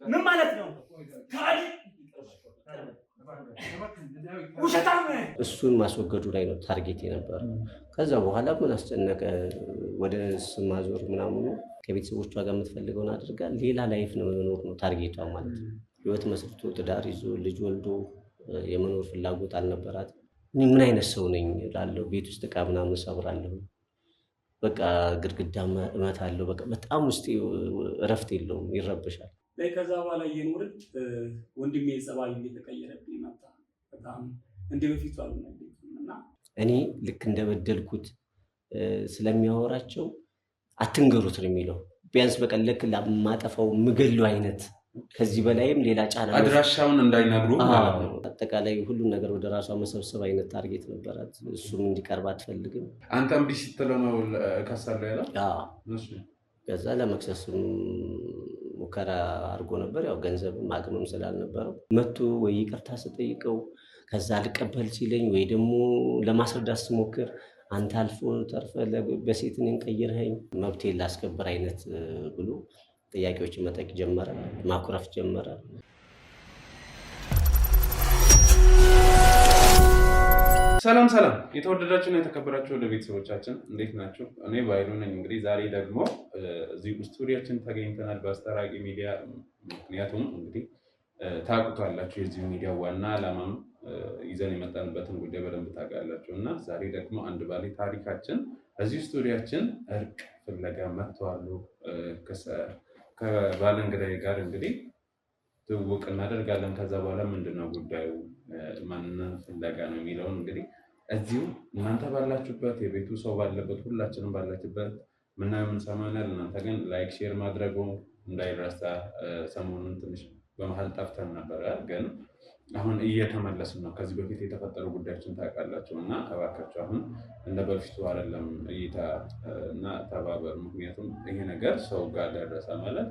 ምን ማለት ነው? ካዲ ውሸታም። እሱን ማስወገዱ ላይ ነው ታርጌት የነበረው። ከዛ በኋላ ምን አስጨነቀ? ወደ ስም ማዞር ምናምኑ ከቤተሰቦቿ ጋር የምትፈልገውን አድርጋ ሌላ ላይፍ ነው መኖር ነው ታርጌቷ ማለት ነው። ህይወት መስርቶ ትዳር ይዞ ልጅ ወልዶ የመኖር ፍላጎት አልነበራት። ምን አይነት ሰው ነኝ እላለሁ። ቤት ውስጥ ዕቃ ምናምን ሰብራለሁ፣ በቃ ግድግዳ እመታለሁ። በቃ በጣም ውስጤ እረፍት የለውም፣ ይረብሻል። ከዛ በኋላ እየኖርን ወንድሜ ጸባይ እየተቀየረብኝ መጣ። በጣም እንደ በፊቱ አልነበረም። እኔ ልክ እንደበደልኩት ስለሚያወራቸው አትንገሩት ነው የሚለው። ቢያንስ በቀን ልክ ለማጠፋው ምገሉ አይነት ከዚህ በላይም ሌላ ጫና አድራሻውን እንዳይነግሩ አጠቃላይ ሁሉም ነገር ወደ ራሷ መሰብሰብ አይነት ታርጌት ነበራት። እሱም እንዲቀርብ አትፈልግም። አንተ እምቢ ስትለው ነው ከሳለው ያለው። ከዛ ለመክሰስም ሙከራ አድርጎ ነበር። ያው ገንዘብም አቅምም ስላልነበረው መጥቶ ወይ ይቅርታ ስጠይቀው ከዛ ልቀበል ሲለኝ ወይ ደግሞ ለማስረዳት ስሞክር አንተ አልፎ ተርፈ በሴት እኔን ቀይረኸኝ መብቴን ላስከብር አይነት ብሎ ጥያቄዎችን መጠየቅ ጀመረ፣ ማኩረፍ ጀመረ። ሰላም ሰላም፣ የተወደዳችሁና የተከበራችሁ ወደ ቤተሰቦቻችን እንዴት ናችሁ? እኔ ባይሉ ነኝ። እንግዲህ ዛሬ ደግሞ እዚህ ስቱዲያችን ተገኝተናል በአስታራቂ ሚዲያ። ምክንያቱም እንግዲህ ታውቁታላችሁ የዚህ ሚዲያ ዋና ዓላማም ይዘን የመጣንበትን ጉዳይ በደንብ ታውቃላችሁ። እና ዛሬ ደግሞ አንድ ባለ ታሪካችን እዚህ ስቱዲያችን እርቅ ፍለጋ መጥተዋል። ከባለ እንግዳዬ ጋር እንግዲህ ትውውቅ እናደርጋለን። ከዛ በኋላ ምንድነው ጉዳዩ ማንነት ፍለጋ ነው የሚለውን እንግዲህ እዚሁ እናንተ ባላችሁበት የቤቱ ሰው ባለበት ሁላችንም ባላችሁበት ምናምን የምንሰማናል። እናንተ ግን ላይክ ሼር ማድረጉ እንዳይረሳ። ሰሞኑን ትንሽ በመሀል ጠፍተን ነበረ፣ ግን አሁን እየተመለስን ነው። ከዚህ በፊት የተፈጠሩ ጉዳዮችን ታውቃላችሁ እና እባካችሁ አሁን እንደ በፊቱ አይደለም እይታ እና ተባበሩ። ምክንያቱም ይሄ ነገር ሰው ጋር ደረሰ ማለት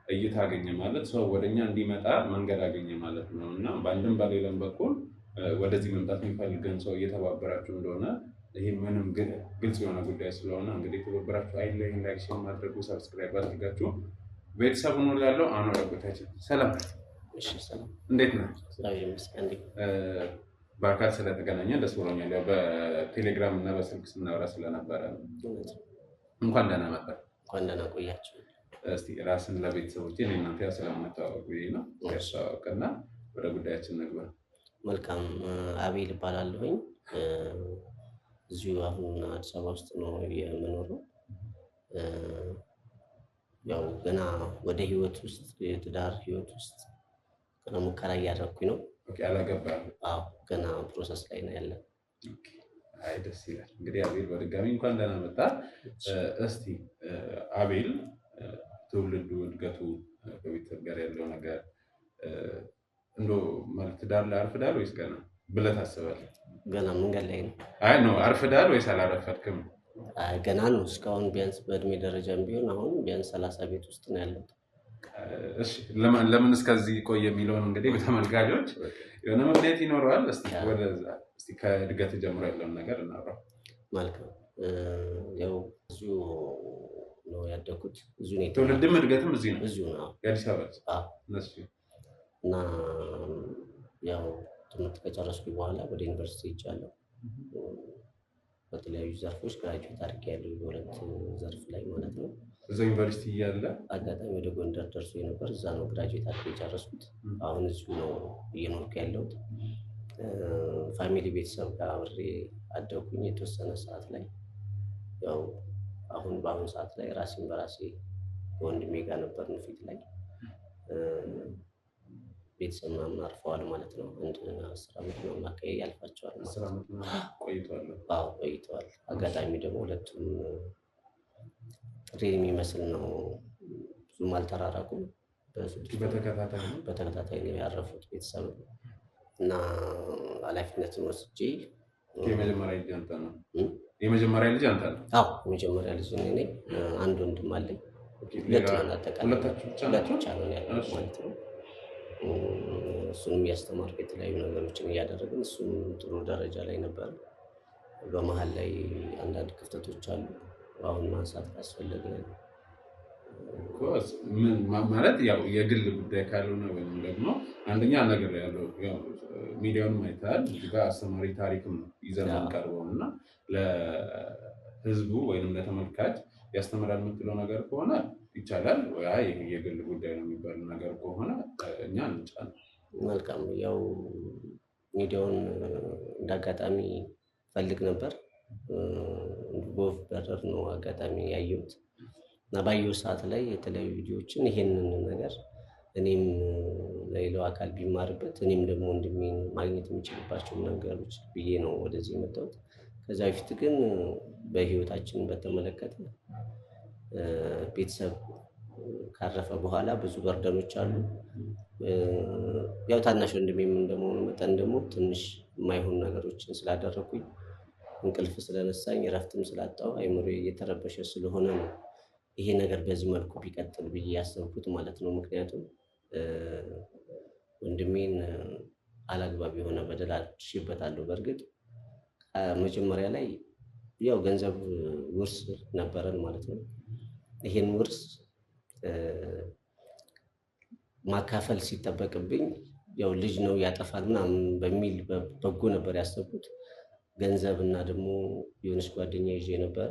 እይታ አገኘ ማለት ሰው ወደኛ እንዲመጣ መንገድ አገኘ ማለት ነው እና በአንድም በሌላም በኩል ወደዚህ መምጣት የሚፈልገን ሰው እየተባበራችሁ እንደሆነ ይሄ ምንም ግልጽ የሆነ ጉዳይ ስለሆነ እንግዲህ ትብብራችሁ አይለኝ። ላይክ ሼር ማድረጉ ሰብስክራይብ አድርጋችሁ ቤተሰብ ነው ያለው። አሁን ወደ ጉዳያችን። ሰላም። እሺ ሰላም፣ እንዴት ነህ? ሰላም ይመስገን። በአካል ስለተገናኘ ደስ ብሎኛል። ያው በቴሌግራም እና በስልክ ስናወራ ስለነበረ እንኳን ደህና መጣ። እንኳን ደህና ቆያችሁ። እስቲ ራስን ለቤተሰቦቼ እናንተ ያው ስለምታወቁ ነው ያስተዋወቅና ወደ ጉዳያችን እንግባ። መልካም። አቤል እባላለሁኝ። እዚሁ አሁን አዲስ አበባ ውስጥ ነው የምኖረው። ያው ገና ወደ ህይወት ውስጥ የትዳር ህይወት ውስጥ ገና ሙከራ እያደረኩኝ ነው። አላገባህም? አዎ፣ ገና ፕሮሰስ ላይ ነው ያለ። አይ ደስ ይላል። እንግዲህ አቤል በድጋሚ እንኳን ደህና መጣ። እስቲ አቤል ትውልዱ፣ እድገቱ፣ ከቤተሰብ ጋር ያለው ነገር እንደው ማለት ትዳር ላይ አርፍዳል ወይስ ገና ብለህ ታስባለህ? ገና መንገድ ላይ ነው። አይ ነው አርፍዳል ወይስ አላረፈድክም? አይ ገና ነው። እስካሁን ቢያንስ በእድሜ ደረጃም ቢሆን አሁን ቢያንስ 30 ቤት ውስጥ ነው ያለው። እሺ ለምን እስከዚህ ቆየ የሚለውን እንግዲህ በተመልካቾች የሆነ ምክንያት ይኖረዋል። እስቲ ከእድገት ጀምሮ ያለውን ነገር እናውራ። መልካም። ያው እዚሁ ነው ያደኩት። እዚሁ ነው ትውልድም እድገትም እዚሁ ነው? እዚሁ ነው። የአዲስ አበባ? እና ያው ትምህርት ከጨረስኩ በኋላ ወደ ዩኒቨርሲቲ ሄጃለሁ። በተለያዩ ዘርፎች ግራጁዌት አድርጌያለሁ፣ በሁለት ዘርፍ ላይ ማለት ነው። እዛ ዩኒቨርሲቲ እያለ አጋጣሚ ወደ ጎንደር ደርሶ ነበር። እዛ ነው ግራጁዌት አድርጌ የጨረስኩት። አሁን እዚሁ ነው እየኖርኩ ያለሁት። ፋሚሊ ቤተሰብ ጋር አብሬ አደኩኝ የተወሰነ ሰዓት ላይ። ያው በአሁኑ ሰዓት ላይ ራሴን በራሴ ከወንድሜ ጋር ነበርን ፊት ላይ። ቤተሰብ ምናምን አርፈዋል ማለት ነው። አንድ 10 ዓመት ነው አካባቢ ያልፋቸዋል። 10 ዓመት ቆይተዋል። አዎ ቆይተዋል። አጋጣሚ ደግሞ ሁለቱም ጥሪ የሚመስል ነው፣ ብዙም አልተራራቁም። በተከታታይ ነው ያረፉት ቤተሰብ እና ኃላፊነትን ወስጄ የመጀመሪያ ልጅ አንተ ነው? የመጀመሪያ ልጅ አንተ ነው? አዎ የመጀመሪያ ልጅ እኔ ነኝ። አንድ ወንድም አለኝ። ሁለታችሁ ብቻ ነው ያለው ማለት ነው። እሱንም እያስተማርኩ የተለያዩ ነገሮችን እያደረግን እሱም ጥሩ ደረጃ ላይ ነበር። በመሀል ላይ አንዳንድ ክፍተቶች አሉ። አሁን ማንሳት ካስፈለገ ማለት ያው የግል ጉዳይ ካልሆነ ወይም ደግሞ አንደኛ ነገር ያለው ሚዲያውን ማይታል እዚህ ጋር አስተማሪ ታሪክም ይዘን ቀርበው እና ለህዝቡ ወይም ለተመልካች ያስተምራል የምትለው ነገር ከሆነ ይቻላል። ወይ የግል ጉዳይ ነው የሚባል ነገር ከሆነ እኛ እንጫን። መልካም። ያው ሚዲያውን እንዳጋጣሚ ፈልግ ነበር። በወፍ በረር ነው አጋጣሚ ያየሁት እና ባየሁ ሰዓት ላይ የተለያዩ ቪዲዮዎችን ይሄንን ነገር እኔም ለሌላው አካል ቢማርበት እኔም ደግሞ ወንድሜን ማግኘት የሚችልባቸው ነገሮች ብዬ ነው ወደዚህ የመጣሁት። ከዛ በፊት ግን በህይወታችን በተመለከተ ቤተሰብ ካረፈ በኋላ ብዙ በርደኖች አሉ። ያው ታናሽ ወንድሜም እንደመሆኑ መጠን ደግሞ ትንሽ የማይሆን ነገሮችን ስላደረኩኝ እንቅልፍ ስለነሳኝ እረፍትም ስላጣው አይምሮዬ እየተረበሸ ስለሆነ ነው ይሄ ነገር በዚህ መልኩ ቢቀጥል ብዬ ያሰብኩት ማለት ነው። ምክንያቱም ወንድሜን አላግባብ የሆነ በደል አድርሼበታለሁ። በእርግጥ መጀመሪያ ላይ ያው ገንዘብ ውርስ ነበረን ማለት ነው። ይሄን ውርስ ማካፈል ሲጠበቅብኝ ያው ልጅ ነው ያጠፋል ምናምን በሚል በጎ ነበር ያሰብኩት። ገንዘብ እና ደግሞ የሆነች ጓደኛ ይዤ ነበር።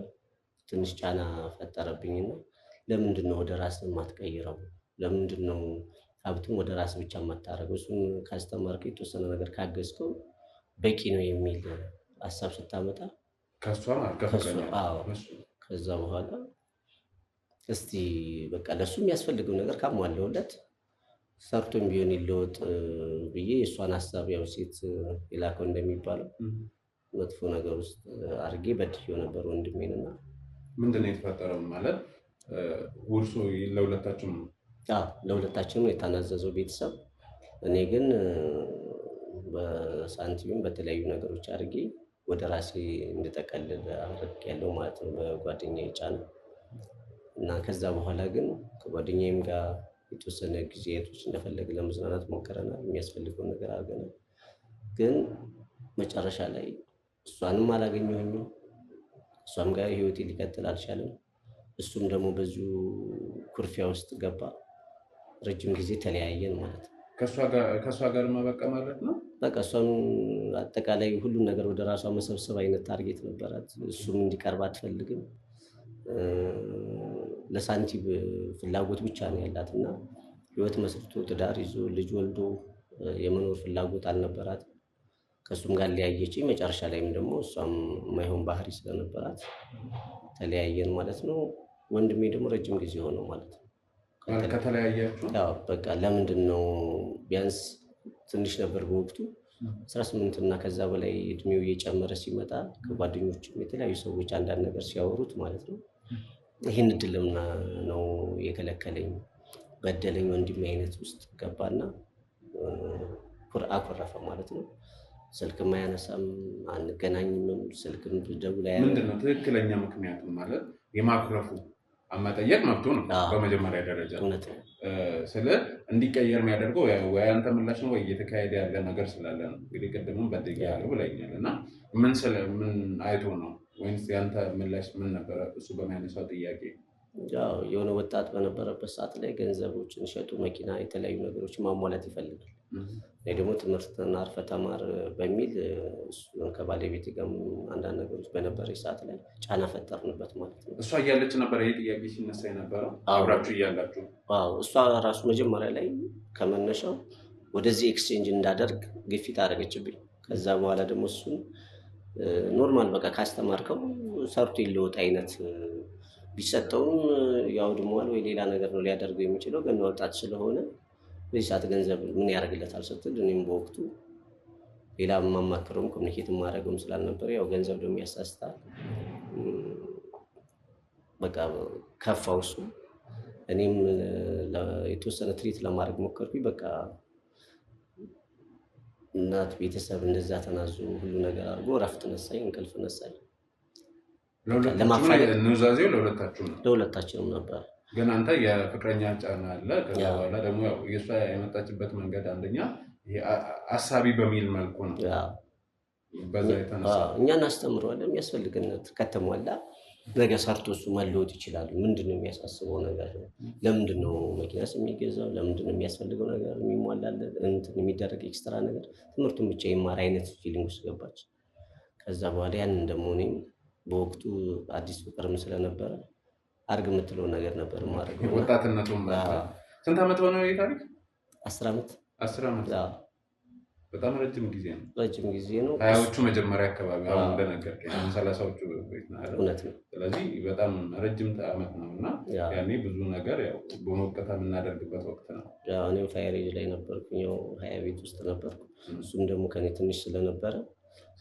ትንሽ ጫና ፈጠረብኝና ለምንድን ነው ወደ ራስ የማትቀይረው? ለምንድን ነው ሀብቱን ወደ ራስ ብቻ የማታደርገው? እሱን ካስተማርከው የተወሰነ ነገር ካገዝከው በቂ ነው የሚል ሀሳብ ስታመጣ ከዛ በኋላ እስቲ በቃ ለሱ የሚያስፈልገው ነገር ካሟላሁለት ሰርቶም ቢሆን ይለወጥ ብዬ የእሷን ሀሳብ ያው ሴት የላከው እንደሚባለው መጥፎ ነገር ውስጥ አድርጌ በድዬው ነበር ወንድሜንና። ምንድን ነው የተፈጠረው? ማለት ውርሱ ለሁለታችሁም? ለሁለታችንም የታናዘዘው ቤተሰብ። እኔ ግን በሳንቲምም በተለያዩ ነገሮች አድርጌ ወደ ራሴ እንድጠቀልል አድርጌያለሁ ማለት ነው በጓደኛዬ ጫና እና ከዛ በኋላ ግን ከጓደኛዬም ጋር የተወሰነ ጊዜያቶች እንደፈለግ ለመዝናናት ሞክረናል። የሚያስፈልገውን ነገር አድርገናል። ግን መጨረሻ ላይ እሷንም አላገኘሁኝም። እሷም ጋር ህይወቴ ሊቀጥል አልቻለም። እሱም ደግሞ በዚሁ ኩርፊያ ውስጥ ገባ። ረጅም ጊዜ ተለያየን ማለት ነው። ከእሷ ጋር ማበቃ ማለት ነው። በቃ እሷም አጠቃላይ ሁሉን ነገር ወደ ራሷ መሰብሰብ አይነት ታርጌት ነበራት። እሱም እንዲቀርብ አትፈልግም። ለሳንቲም ፍላጎት ብቻ ነው ያላት እና ህይወት መስርቶ ትዳር ይዞ ልጅ ወልዶ የመኖር ፍላጎት አልነበራት። ከእሱም ጋር ሊያየችኝ መጨረሻ ላይም ደግሞ እሷም የማይሆን ባህሪ ስለነበራት ተለያየን ማለት ነው። ወንድሜ ደግሞ ረጅም ጊዜ ሆነው ማለት ነው ከተለያያችሁ። በቃ ለምንድን ነው ቢያንስ ትንሽ ነበር በወቅቱ 18 እና ከዛ በላይ እድሜው እየጨመረ ሲመጣ ከጓደኞችም የተለያዩ ሰዎች አንዳንድ ነገር ሲያወሩት ማለት ነው ይህን እድል ነው የከለከለኝ በደለኝ ወንድሜ አይነት ውስጥ ገባና አኮረፈ ማለት ነው። ስልክም አያነሳም፣ አንገናኝም። ስልክም ደውላ ምንድን ነው ትክክለኛ ምክንያቱ? ማለት የማኩረፉ መጠየቅ መብቱ ነው በመጀመሪያ ደረጃ። ስለ እንዲቀየር የሚያደርገው ወይ አንተ ምላሽ ነው ወይ እየተካሄደ ያለ ነገር ስላለ ነው። እንግዲህ ቅድምም በደግ ያለው ብለኛል እና ምን አይቶ ነው ወይስ ያንተ ምላሽ ምን ነበረ? እሱ በሚያነሳው ጥያቄ ያው የሆነ ወጣት በነበረበት ሰዓት ላይ ገንዘቦችን ሸጡ፣ መኪና፣ የተለያዩ ነገሮችን ማሟላት ይፈልጋል። እኔ ደግሞ ትምህርትን አርፈህ ተማር በሚል ከባለቤት ጋር አንዳንድ ነገሮች በነበረ ሰዓት ላይ ጫና ፈጠርንበት ማለት ነው። እሷ እያለች ነበረ ይህ ጥያቄ ሲነሳ የነበረው? አብራችሁ እያላችሁ? እሷ ራሱ መጀመሪያ ላይ ከመነሻው ወደዚህ ኤክስቼንጅ እንዳደርግ ግፊት አደረገችብኝ። ከዛ በኋላ ደግሞ እሱን ኖርማል በቃ ካስተማርከው ሰርቶ ይለወጥ አይነት ቢሰጠውም ያውድመዋል ወይ ሌላ ነገር ነው ሊያደርገው የሚችለው። ገና ወጣት ስለሆነ በዚህ ሰዓት ገንዘብ ምን ያደርግለታል ስትል እኔም በወቅቱ ሌላ የማማክረውም ኮሚኒኬት የማደርገውም ስላልነበረ ያው ገንዘብ ደግሞ ያሳስታል። በቃ ከፋው እሱ። እኔም የተወሰነ ትሪት ለማድረግ ሞከርኩኝ። በቃ እናት ቤተሰብ እንደዛ ተናዞ ሁሉ ነገር አድርጎ እረፍት ነሳኝ፣ እንቅልፍ ነሳኝ። ኑዛዜው ለሁለታችንም ነበር። ግን አንተ የፍቅረኛ ጫና አለ። ከዛ በኋላ ደግሞ የእሷ የመጣችበት መንገድ አንደኛ አሳቢ በሚል መልኩ ነው። በዛ የተነሳ እኛ እናስተምረዋለን የሚያስፈልግነት ከተሟላ ነገ ሰርቶ እሱ መለወጥ ይችላል። ምንድን ነው የሚያሳስበው ነገር ነው? ለምንድን ነው መኪናስ የሚገዛው? ለምንድን ነው የሚያስፈልገው ነገር የሚሟላለት እንትን የሚደረግ ኤክስትራ ነገር? ትምህርቱን ብቻ ይማር አይነት ፊሊንግ ውስጥ ገባች። ከዛ በኋላ ያንን ደግሞ እኔም በወቅቱ አዲስ ፍቅርም ስለነበረ አድርግ የምትለው ነገር ነበር ማድረግ። ወጣትነቱም ስንት ዓመት ሆነው ታሪክ? 10 ዓመት 10 ዓመት በጣም ረጅም ጊዜ ነው። ረጅም ጊዜ ነው። ሀያዎቹ መጀመሪያ አካባቢ አሁን እንደነገርከኝ 30ዎቹ ቤት ነው። እውነት ነው። ስለዚህ በጣም ረጅም ዓመት ነው እና ያኔ ብዙ ነገር ያው በሞቀታ የምናደርግበት ወቅት ነው። እኔም ፋየር ኤጅ ላይ ነበርኩኝ፣ ያው 20 ቤት ውስጥ ነበርኩ። እሱም ደግሞ ከኔ ትንሽ ስለነበረ።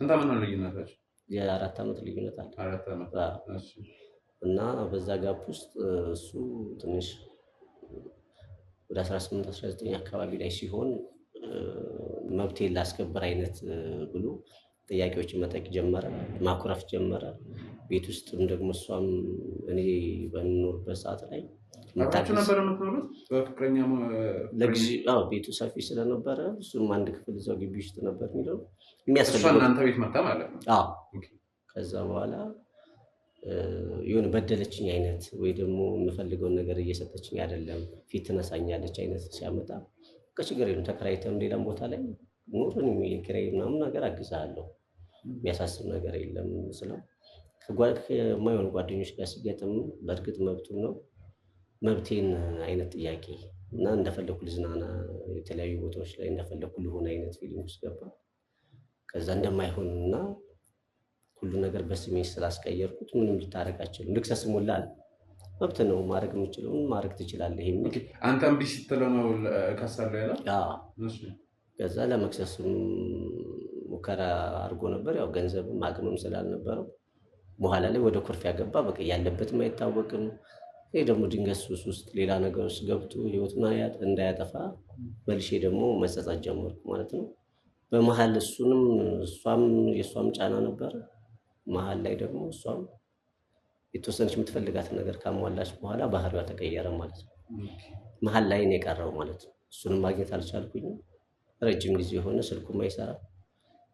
ስንት ዓመት ነው ልዩነታቸው? የ4 ዓመት ልዩነት አለ። 4 ዓመት እና በዛ ጋፕ ውስጥ እሱ ትንሽ ወደ 18 19 አካባቢ ላይ ሲሆን መብቴን ላስከብር አይነት ብሎ ጥያቄዎችን መጠየቅ ጀመረ፣ ማኩረፍ ጀመረ። ቤት ውስጥም ደግሞ እሷም እኔ በምኖርበት ሰዓት ላይ ነበር የምትኖሩት በፍቅረኛ ቤቱ ሰፊ ስለነበረ እሱም አንድ ክፍል እዛው ግቢ ውስጥ ነበር የሚለው የሚያስፈልገው እናንተ ቤት መጣ ማለት ነው። ከዛ በኋላ የሆነ በደለችኝ አይነት ወይ ደግሞ የምፈልገውን ነገር እየሰጠችኝ አይደለም፣ ፊት ትነሳኛለች አይነት ሲያመጣ ከችግር የለም ተከራይተም ሌላም ቦታ ላይ ኑሮን የኪራይ ምናምን ነገር አግዛለሁ፣ የሚያሳስብ ነገር የለም ስለው ከማይሆኑ ጓደኞች ጋር ሲገጥም በእርግጥ መብቱ ነው መብቴን አይነት ጥያቄ እና እንደፈለኩ ልዝናና የተለያዩ ቦታዎች ላይ እንደፈለኩ ልሆን አይነት ፊሊንግ ውስጥ ገባ። ከዛ እንደማይሆን እና ሁሉ ነገር በስሜ ስላስቀየርኩት ምንም ልታረጋችልም ልክሰስ ሞላል መብት ነው ማድረግ የምችለውን ማድረግ ትችላለህ የሚል አንተ እምቢ ስትለው ነው እከሳለሁ ያለው። ከዛ ለመክሰስም ሙከራ አድርጎ ነበር። ያው ገንዘብም አቅምም ስላልነበረው በኋላ ላይ ወደ ኩርፊያ ገባ። በቃ ያለበትም አይታወቅም። ይህ ደግሞ ድንገት ሱስ ውስጥ ሌላ ነገር ውስጥ ገብቶ ህይወቱን እንዳያጠፋ መልሼ ደግሞ መጸጸት ጀመርኩ ማለት ነው። በመሀል እሱንም የእሷም ጫና ነበረ። መሀል ላይ ደግሞ እሷም የተወሰነች የምትፈልጋትን ነገር ካሟላች በኋላ ባህሪዋ ተቀየረ ማለት ነው። መሀል ላይ ነው የቀረው ማለት ነው። እሱንም ማግኘት አልቻልኩኝም። ረጅም ጊዜ የሆነ ስልኩም አይሰራ።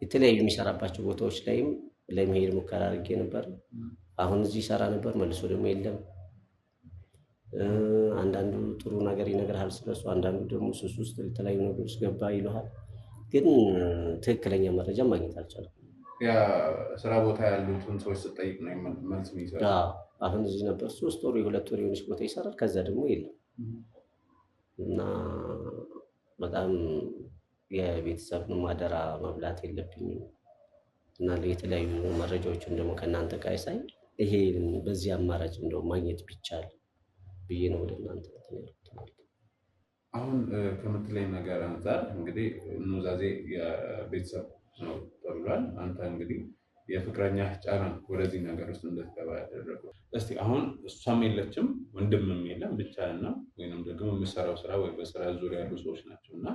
የተለያዩ የሚሰራባቸው ቦታዎች ላይም ለመሄድ ሙከራ አድርጌ ነበር። አሁን እዚህ ይሰራ ነበር፣ መልሶ ደግሞ የለም። አንዳንዱ ጥሩ ነገር ይነግርሃል ስለሱ፣ አንዳንዱ ደግሞ ሱስ ውስጥ የተለያዩ ነገሮች ገባ ይለሃል። ግን ትክክለኛ መረጃ ማግኘት አልቻልኩም። ስራ ቦታ ያሉትን ሰዎች ስጠይቅ ነው መልስ የሚሰራ። አሁን እዚህ ነበር 3 ወር 2 ወር የሆነች ቦታ ይሰራል፣ ከዛ ደግሞ የለም። እና በጣም የቤተሰብ ማደራ መብላት የለብኝም እና የተለያዩ መረጃዎችን ደግሞ ከእናንተ ጋር ሳይ ይሄ በዚህ አማራጭ እንደው ማግኘት ቢቻል ብዬ ነው ወደ እናንተ ያልኩት። አሁን ከምትለኝ ነገር አንጻር እንግዲህ ኑዛዜ የቤተሰብ ነው ተብሏል። አንተ እንግዲህ የፍቅረኛ ጫና ወደዚህ ነገር ውስጥ እንድትገባ ያደረገው። እስቲ አሁን እሷም የለችም ወንድምም የለም ብቻህን ነው ወይንም ደግሞ የምሰራው ስራ ወይ በስራ ዙሪያ ያሉ ሰዎች ናቸው እና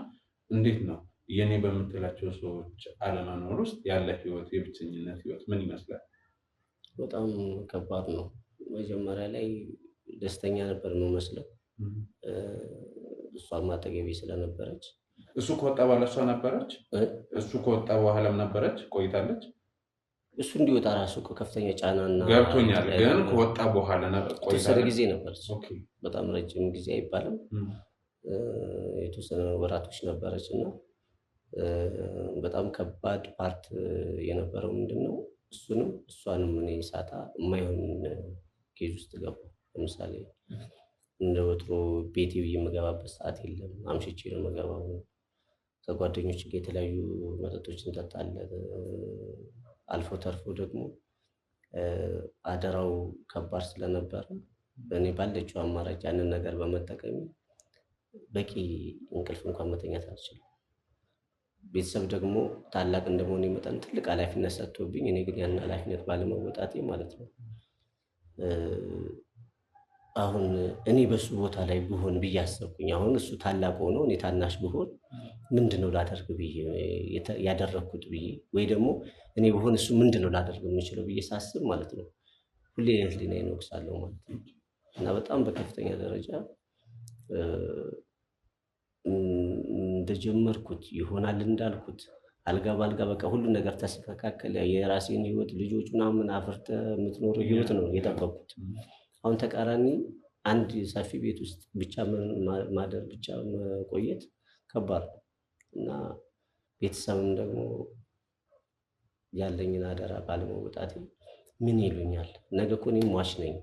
እንዴት ነው የኔ በምትላቸው ሰዎች አለመኖር ውስጥ ያለ ህይወት፣ የብቸኝነት ህይወት ምን ይመስላል? በጣም ከባድ ነው። መጀመሪያ ላይ ደስተኛ ነበር የምመስለው፣ እሷም አጠገቤ ስለነበረች። እሱ ከወጣ በኋላ እሷ ነበረች? እሱ ከወጣ በኋላም ነበረች ቆይታለች? እሱ እንዲወጣ ራሱ ከፍተኛ ጫናና ገብቶኛል። ግን ከወጣ በኋላ የተወሰነ ጊዜ ነበረች። በጣም ረጅም ጊዜ አይባልም፣ የተወሰነ ወራቶች ነበረች እና በጣም ከባድ ፓርት የነበረው ምንድነው እሱንም እሷንም እኔ ሳጣ የማይሆን ኬዝ ውስጥ ገባ። ለምሳሌ እንደ ወትሮ ቤቴ ብዬ የምገባበት ሰዓት የለም። አምሽቼ ነው የምገባው። ከጓደኞች ጋር የተለያዩ መጠጦችን እንጠጣለን። አልፎ ተርፎ ደግሞ አደራው ከባድ ስለነበረ እኔ ባለችው አማራጭ ያንን ነገር በመጠቀም በቂ እንቅልፍ እንኳን መተኛት አልችልም። ቤተሰብ ደግሞ ታላቅ እንደመሆኔ መጠን ትልቅ ኃላፊነት ሰጥቶብኝ እኔ ግን ያን ኃላፊነት ባለመወጣቴ ማለት ነው አሁን እኔ በሱ ቦታ ላይ ብሆን ብዬ አሰብኩኝ። አሁን እሱ ታላቅ ሆኖ እኔ ታናሽ ብሆን ምንድነው ላደርግ ብዬ ያደረግኩት ብዬ ወይ ደግሞ እኔ ብሆን እሱ ምንድነው ላደርግ የምችለው ብዬ ሳስብ ማለት ነው ሁሌ ህሊናዬን እወቅሳለሁ ማለት ነው። እና በጣም በከፍተኛ ደረጃ እንደጀመርኩት ይሆናል እንዳልኩት አልጋ ባልጋ በቃ ሁሉ ነገር ተስተካከለ። የራሴን ህይወት ልጆች ምናምን አፍርተ የምትኖረው ህይወት ነው የጠበቁት። አሁን ተቃራኒ አንድ ሰፊ ቤት ውስጥ ብቻ ማደር ብቻ መቆየት ከባድ ነው እና ቤተሰብም ደግሞ ያለኝን አደራ ባለመውጣቴ ምን ይሉኛል ነገ እኮ እኔም ሟች ነኝ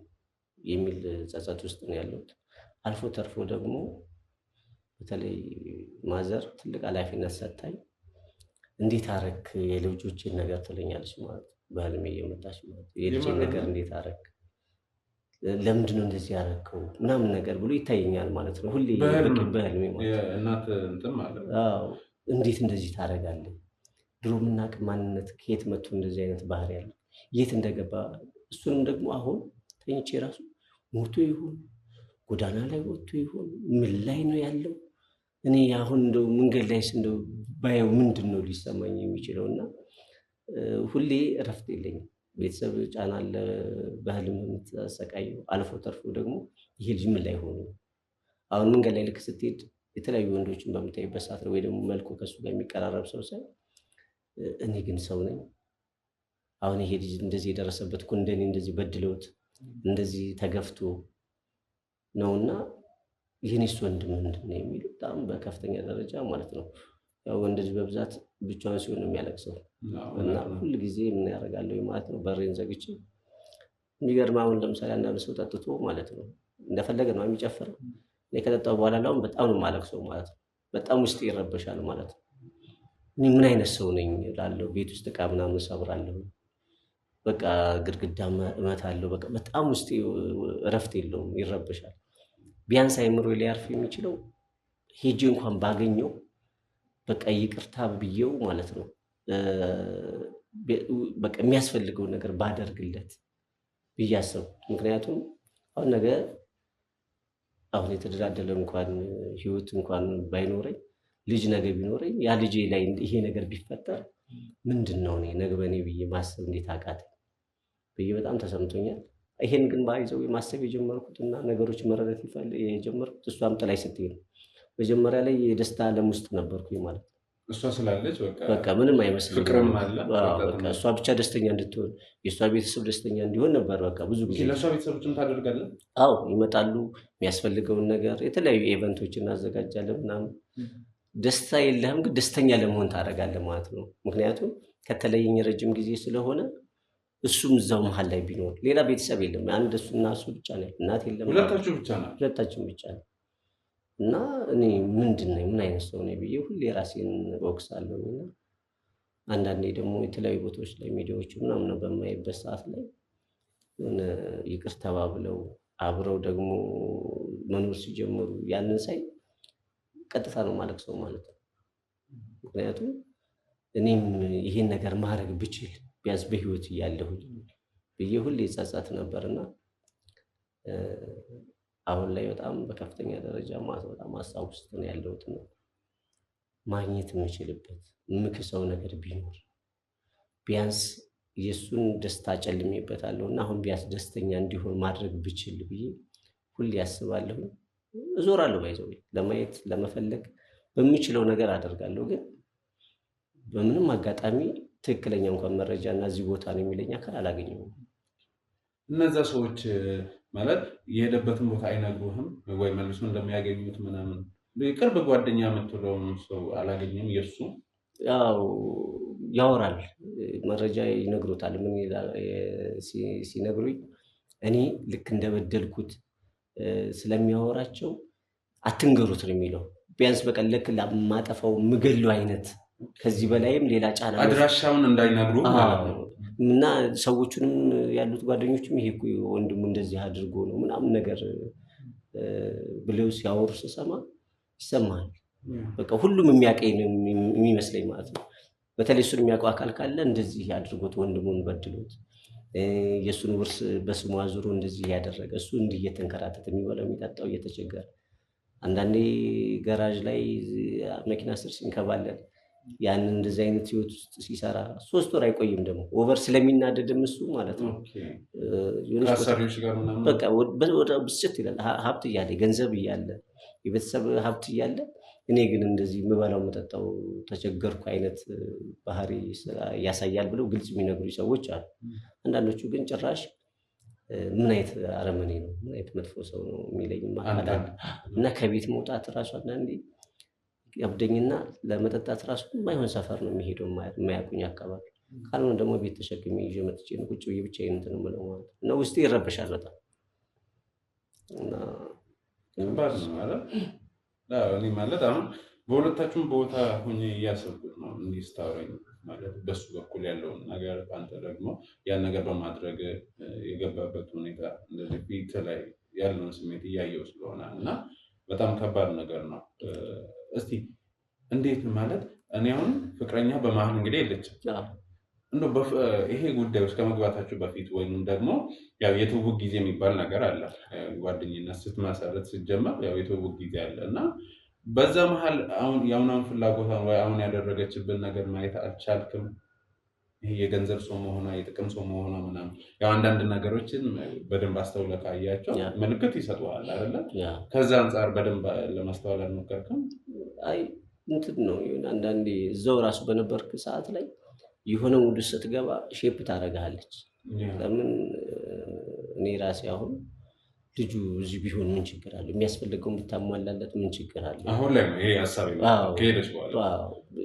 የሚል ጸጸት ውስጥ ነው ያለሁት። አልፎ ተርፎ ደግሞ በተለይ ማዘር ትልቅ ኃላፊነት ሰጣኝ። እንዴት አረክ የልጆችን ነገር ትለኛለች ማለት በህልሜ እየመጣች ማለት የልጅን ነገር እንዴት አረክ ለምንድነው እንደዚህ ያረከው ምናምን ነገር ብሎ ይታየኛል ማለት ነው። ሁሌ በህልሜ ማለት እናት እንትን ማለት አዎ እንዴት እንደዚህ ታደርጋለህ? ድሮ የምናውቅ ማንነት ከየት መጥቶ እንደዚህ አይነት ባህሪ ያለው የት እንደገባ እሱንም ደግሞ አሁን ተኝቼ ራሱ ሞቶ ይሁን ጎዳና ላይ ወጥቶ ይሁን ምን ላይ ነው ያለው? እኔ አሁን እንደው መንገድ ላይስ እንደው ባየው ምንድነው ሊሰማኝ የሚችለው? እና ሁሌ እረፍት የለኝም። ቤተሰብ ጫና አለ፣ በህልም የምትሰቃየው አልፎ ተርፎ ደግሞ ይሄ ልጅ ምን ላይ ሆኖ አሁን መንገድ ላይ ልክ ስትሄድ የተለያዩ ወንዶችን በምታይበት ሰዓት ወይ ደግሞ መልኩ ከሱ ጋር የሚቀራረብ ሰው ሳይ እኔ ግን ሰው ነኝ? አሁን ይሄ ልጅ እንደዚህ የደረሰበት እኮ እንደኔ እንደዚህ በድለውት እንደዚህ ተገፍቶ ነውና የኔስ ወንድም ምንድን ነው የሚል በጣም በከፍተኛ ደረጃ ማለት ነው። ያው ወንድ ልጅ በብዛት ብቻውን ሲሆን የሚያለቅሰው እና ሁሉ ጊዜ ምን ያደርጋለሁ ማለት ነው በሬን ዘግቼ። የሚገርም አሁን ለምሳሌ አንዳንድ ሰው ጠጥቶ ማለት ነው እንደፈለገ ነው የሚጨፍረው። እኔ ከጠጣሁ በኋላ አሁን በጣም ነው የማለቅሰው ማለት ነው። በጣም ውስጤ ይረበሻል ማለት ነው። እኔ ምን አይነት ሰው ነኝ እላለሁ። ቤት ውስጥ ዕቃ ምናምን ሰብራለሁ፣ በቃ ግድግዳ እመታለሁ። በቃ በጣም ውስጤ እረፍት የለውም፣ ይረበሻል። ቢያንስ አይምሮ ሊያርፍ የሚችለው ሄጄ እንኳን ባገኘው በቃ ይቅርታ ብዬው ማለት ነው በቃ የሚያስፈልገው ነገር ባደርግለት ብዬ አሰብኩ። ምክንያቱም አሁን ነገ አሁን የተደላደለ እንኳን ህይወት እንኳን ባይኖረኝ ልጅ ነገ ቢኖረኝ ያ ልጄ ላይ ይሄ ነገር ቢፈጠር ምንድን ነው እኔ ነገ በእኔ ብዬ ማሰብ እንዴት አቃተኝ ብዬ በጣም ተሰምቶኛል። ይሄን ግን ባይዘው ማሰብ የጀመርኩት እና ነገሮች መረዳት የጀመርኩት እሷም ጥላኝ ስትሄድ ነው። መጀመሪያ ላይ የደስታ ዓለም ውስጥ ነበርኩኝ ማለት ነው። እሷ ስላለች በቃ ምንም አይመስልም። ፍቅርም አለ። በቃ እሷ ብቻ ደስተኛ እንድትሆን የእሷ ቤተሰብ ደስተኛ እንዲሆን ነበር። በቃ ብዙ ጊዜ ለእሷ ቤተሰቦችም ታደርጋለህ? አዎ ይመጣሉ። የሚያስፈልገውን ነገር የተለያዩ ኢቨንቶችን እናዘጋጃለን ምናምን። ደስታ የለህም ግን ደስተኛ ለመሆን ታደርጋለህ ማለት ነው። ምክንያቱም ከተለየኝ ረጅም ጊዜ ስለሆነ እሱም እዛው መሀል ላይ ቢኖር ሌላ ቤተሰብ የለም። አንድ እሱና እሱ ብቻ ነው። እናት የለም። ሁለታችሁ ብቻ ነው። ሁለታችን ብቻ ነው። እና እኔ ምንድን ነኝ ምን አይነት ሰው ነኝ ብዬ ሁሌ ራሴን እወቅሳለሁ። እና አንዳንዴ ደግሞ የተለያዩ ቦታዎች ላይ ሚዲያዎቹ ምናምን በማይበት ሰዓት ላይ የሆነ ይቅር ተባብለው አብረው ደግሞ መኖር ሲጀምሩ ያንን ሳይ ቀጥታ ነው ማለት ሰው ማለት ነው። ምክንያቱም እኔም ይሄን ነገር ማድረግ ብችል ቢያንስ በህይወት እያለሁኝ ብዬ ሁሌ ጸጸት ነበርና አሁን ላይ በጣም በከፍተኛ ደረጃ በጣም ሀሳብ ውስጥ ነው ያለሁት። ነው ማግኘት የምችልበት የምክሰው ነገር ቢኖር ቢያንስ የእሱን ደስታ ጨልሜበታለሁ እና አሁን ቢያንስ ደስተኛ እንዲሆን ማድረግ ብችል ብዬ ሁሌ ያስባለሁ። እዞራለሁ ባይዘው ለማየት ለመፈለግ በሚችለው ነገር አደርጋለሁ። ግን በምንም አጋጣሚ ትክክለኛ እንኳን መረጃ እና እዚህ ቦታ ነው የሚለኝ አካል አላገኘሁም። እነዛ ሰዎች ማለት የሄደበትን ቦታ አይነግሩህም ወይ መልሶ እንደሚያገኙት ምናምን? ቅርብ ጓደኛ የምትለውን ሰው አላገኘም? የእሱ ያው ያወራል፣ መረጃ ይነግሩታል። ምን ይላል ሲነግሩኝ እኔ ልክ እንደበደልኩት ስለሚያወራቸው አትንገሩት ነው የሚለው። ቢያንስ በቀን ልክ ለማጠፋው ምገለው አይነት ከዚህ በላይም ሌላ ጫና አድራሻውን እንዳይነግሩ ማለት ነው። እና ሰዎቹንም ያሉት ጓደኞችም ይሄ እኮ ወንድሙ እንደዚህ አድርጎ ነው ምናምን ነገር ብለው ሲያወሩ ስሰማ ይሰማል። በቃ ሁሉም የሚያውቀኝ ነው የሚመስለኝ ማለት ነው። በተለይ እሱን የሚያውቀው አካል ካለ እንደዚህ አድርጎት ወንድሙን በድሎት የእሱን ውርስ በስሙ አዙሮ እንደዚህ ያደረገ እሱ እንዲህ እየተንከራተተ የሚበላው የሚጠጣው እየተቸገረ አንዳንዴ ገራዥ ላይ መኪና ስር ሲንከባለል ያንን እንደዚህ አይነት ህይወት ውስጥ ሲሰራ 3 ወር አይቆይም። ደግሞ ኦቨር ስለሚናደድም እሱ ማለት ነው በቃ ወደ ብስጭት ይላል። ሀብት እያለ ገንዘብ እያለ የቤተሰብ ሀብት እያለ እኔ ግን እንደዚህ የምበላው መጠጣው ተቸገርኩ አይነት ባህሪ ያሳያል ብለው ግልጽ የሚነግሩ ሰዎች አሉ። አንዳንዶቹ ግን ጭራሽ ምን አይነት አረመኔ ነው፣ ምን አይነት መጥፎ ሰው ነው የሚለኝ ማካዳል እና ከቤት መውጣት ራሱ አንዳንዴ ያብደኝና ለመጠጣት ራሱ የማይሆን ሰፈር ነው የሚሄደው የማያውቁኝ አካባቢ። ካልሆነ ደግሞ ቤት ተሸክሜ ይዤ መጥቼ ነው ቁጭ ብዬ ብቻዬን እንትን የምለው ማለት ነው። ውስጤ ይረበሻል በጣም እና ከባድ ነው ማለት እኔ ማለት አሁን በሁለታችሁም ቦታ ሆኜ እያሰብኩት ነው እንዲህ ስታወራኝ ማለት በሱ በኩል ያለውን ነገር አንተ ደግሞ ያን ነገር በማድረግ የገባበት ሁኔታ እንደዚህ ፊት ላይ ያለውን ስሜት እያየው ስለሆነ እና በጣም ከባድ ነገር ነው። እስቲ እንዴት ማለት እኔ አሁን ፍቅረኛ በመሀል እንግዲህ የለችም እንደው ይሄ ጉዳይ ውስጥ ከመግባታችሁ በፊት ወይም ደግሞ ያው የትውውቅ ጊዜ የሚባል ነገር አለ። ጓደኝነት ስትመሰረት ስትጀምር ያው የትውውቅ ጊዜ አለ እና በዛ መሀል አሁን የአሁኗን ፍላጎቷን ወይ አሁን ያደረገችብን ነገር ማየት አልቻልክም? ይሄ የገንዘብ ሰው መሆኗ የጥቅም ሰው መሆኗ ምናምን ያው አንዳንድ ነገሮችን በደንብ አስተውለህ ካያቸው ምልክት ይሰጡሃል አይደለ? ከዛ አንጻር በደንብ ለማስተዋል አልሞከርክም? አይ እንትን ነው አንዳንዴ እዛው ራሱ በነበርክ ሰዓት ላይ የሆነ ሙድ ስትገባ ሼፕ ታደርግሃለች። ለምን እኔ ራሴ አሁን ልጁ እዚህ ቢሆን ምን ችግር አለ? የሚያስፈልገውን ብታሟላለት ምን ችግር አለ? አሁን ላይ ነው ይሄ ሐሳብ ከሄደች በኋላ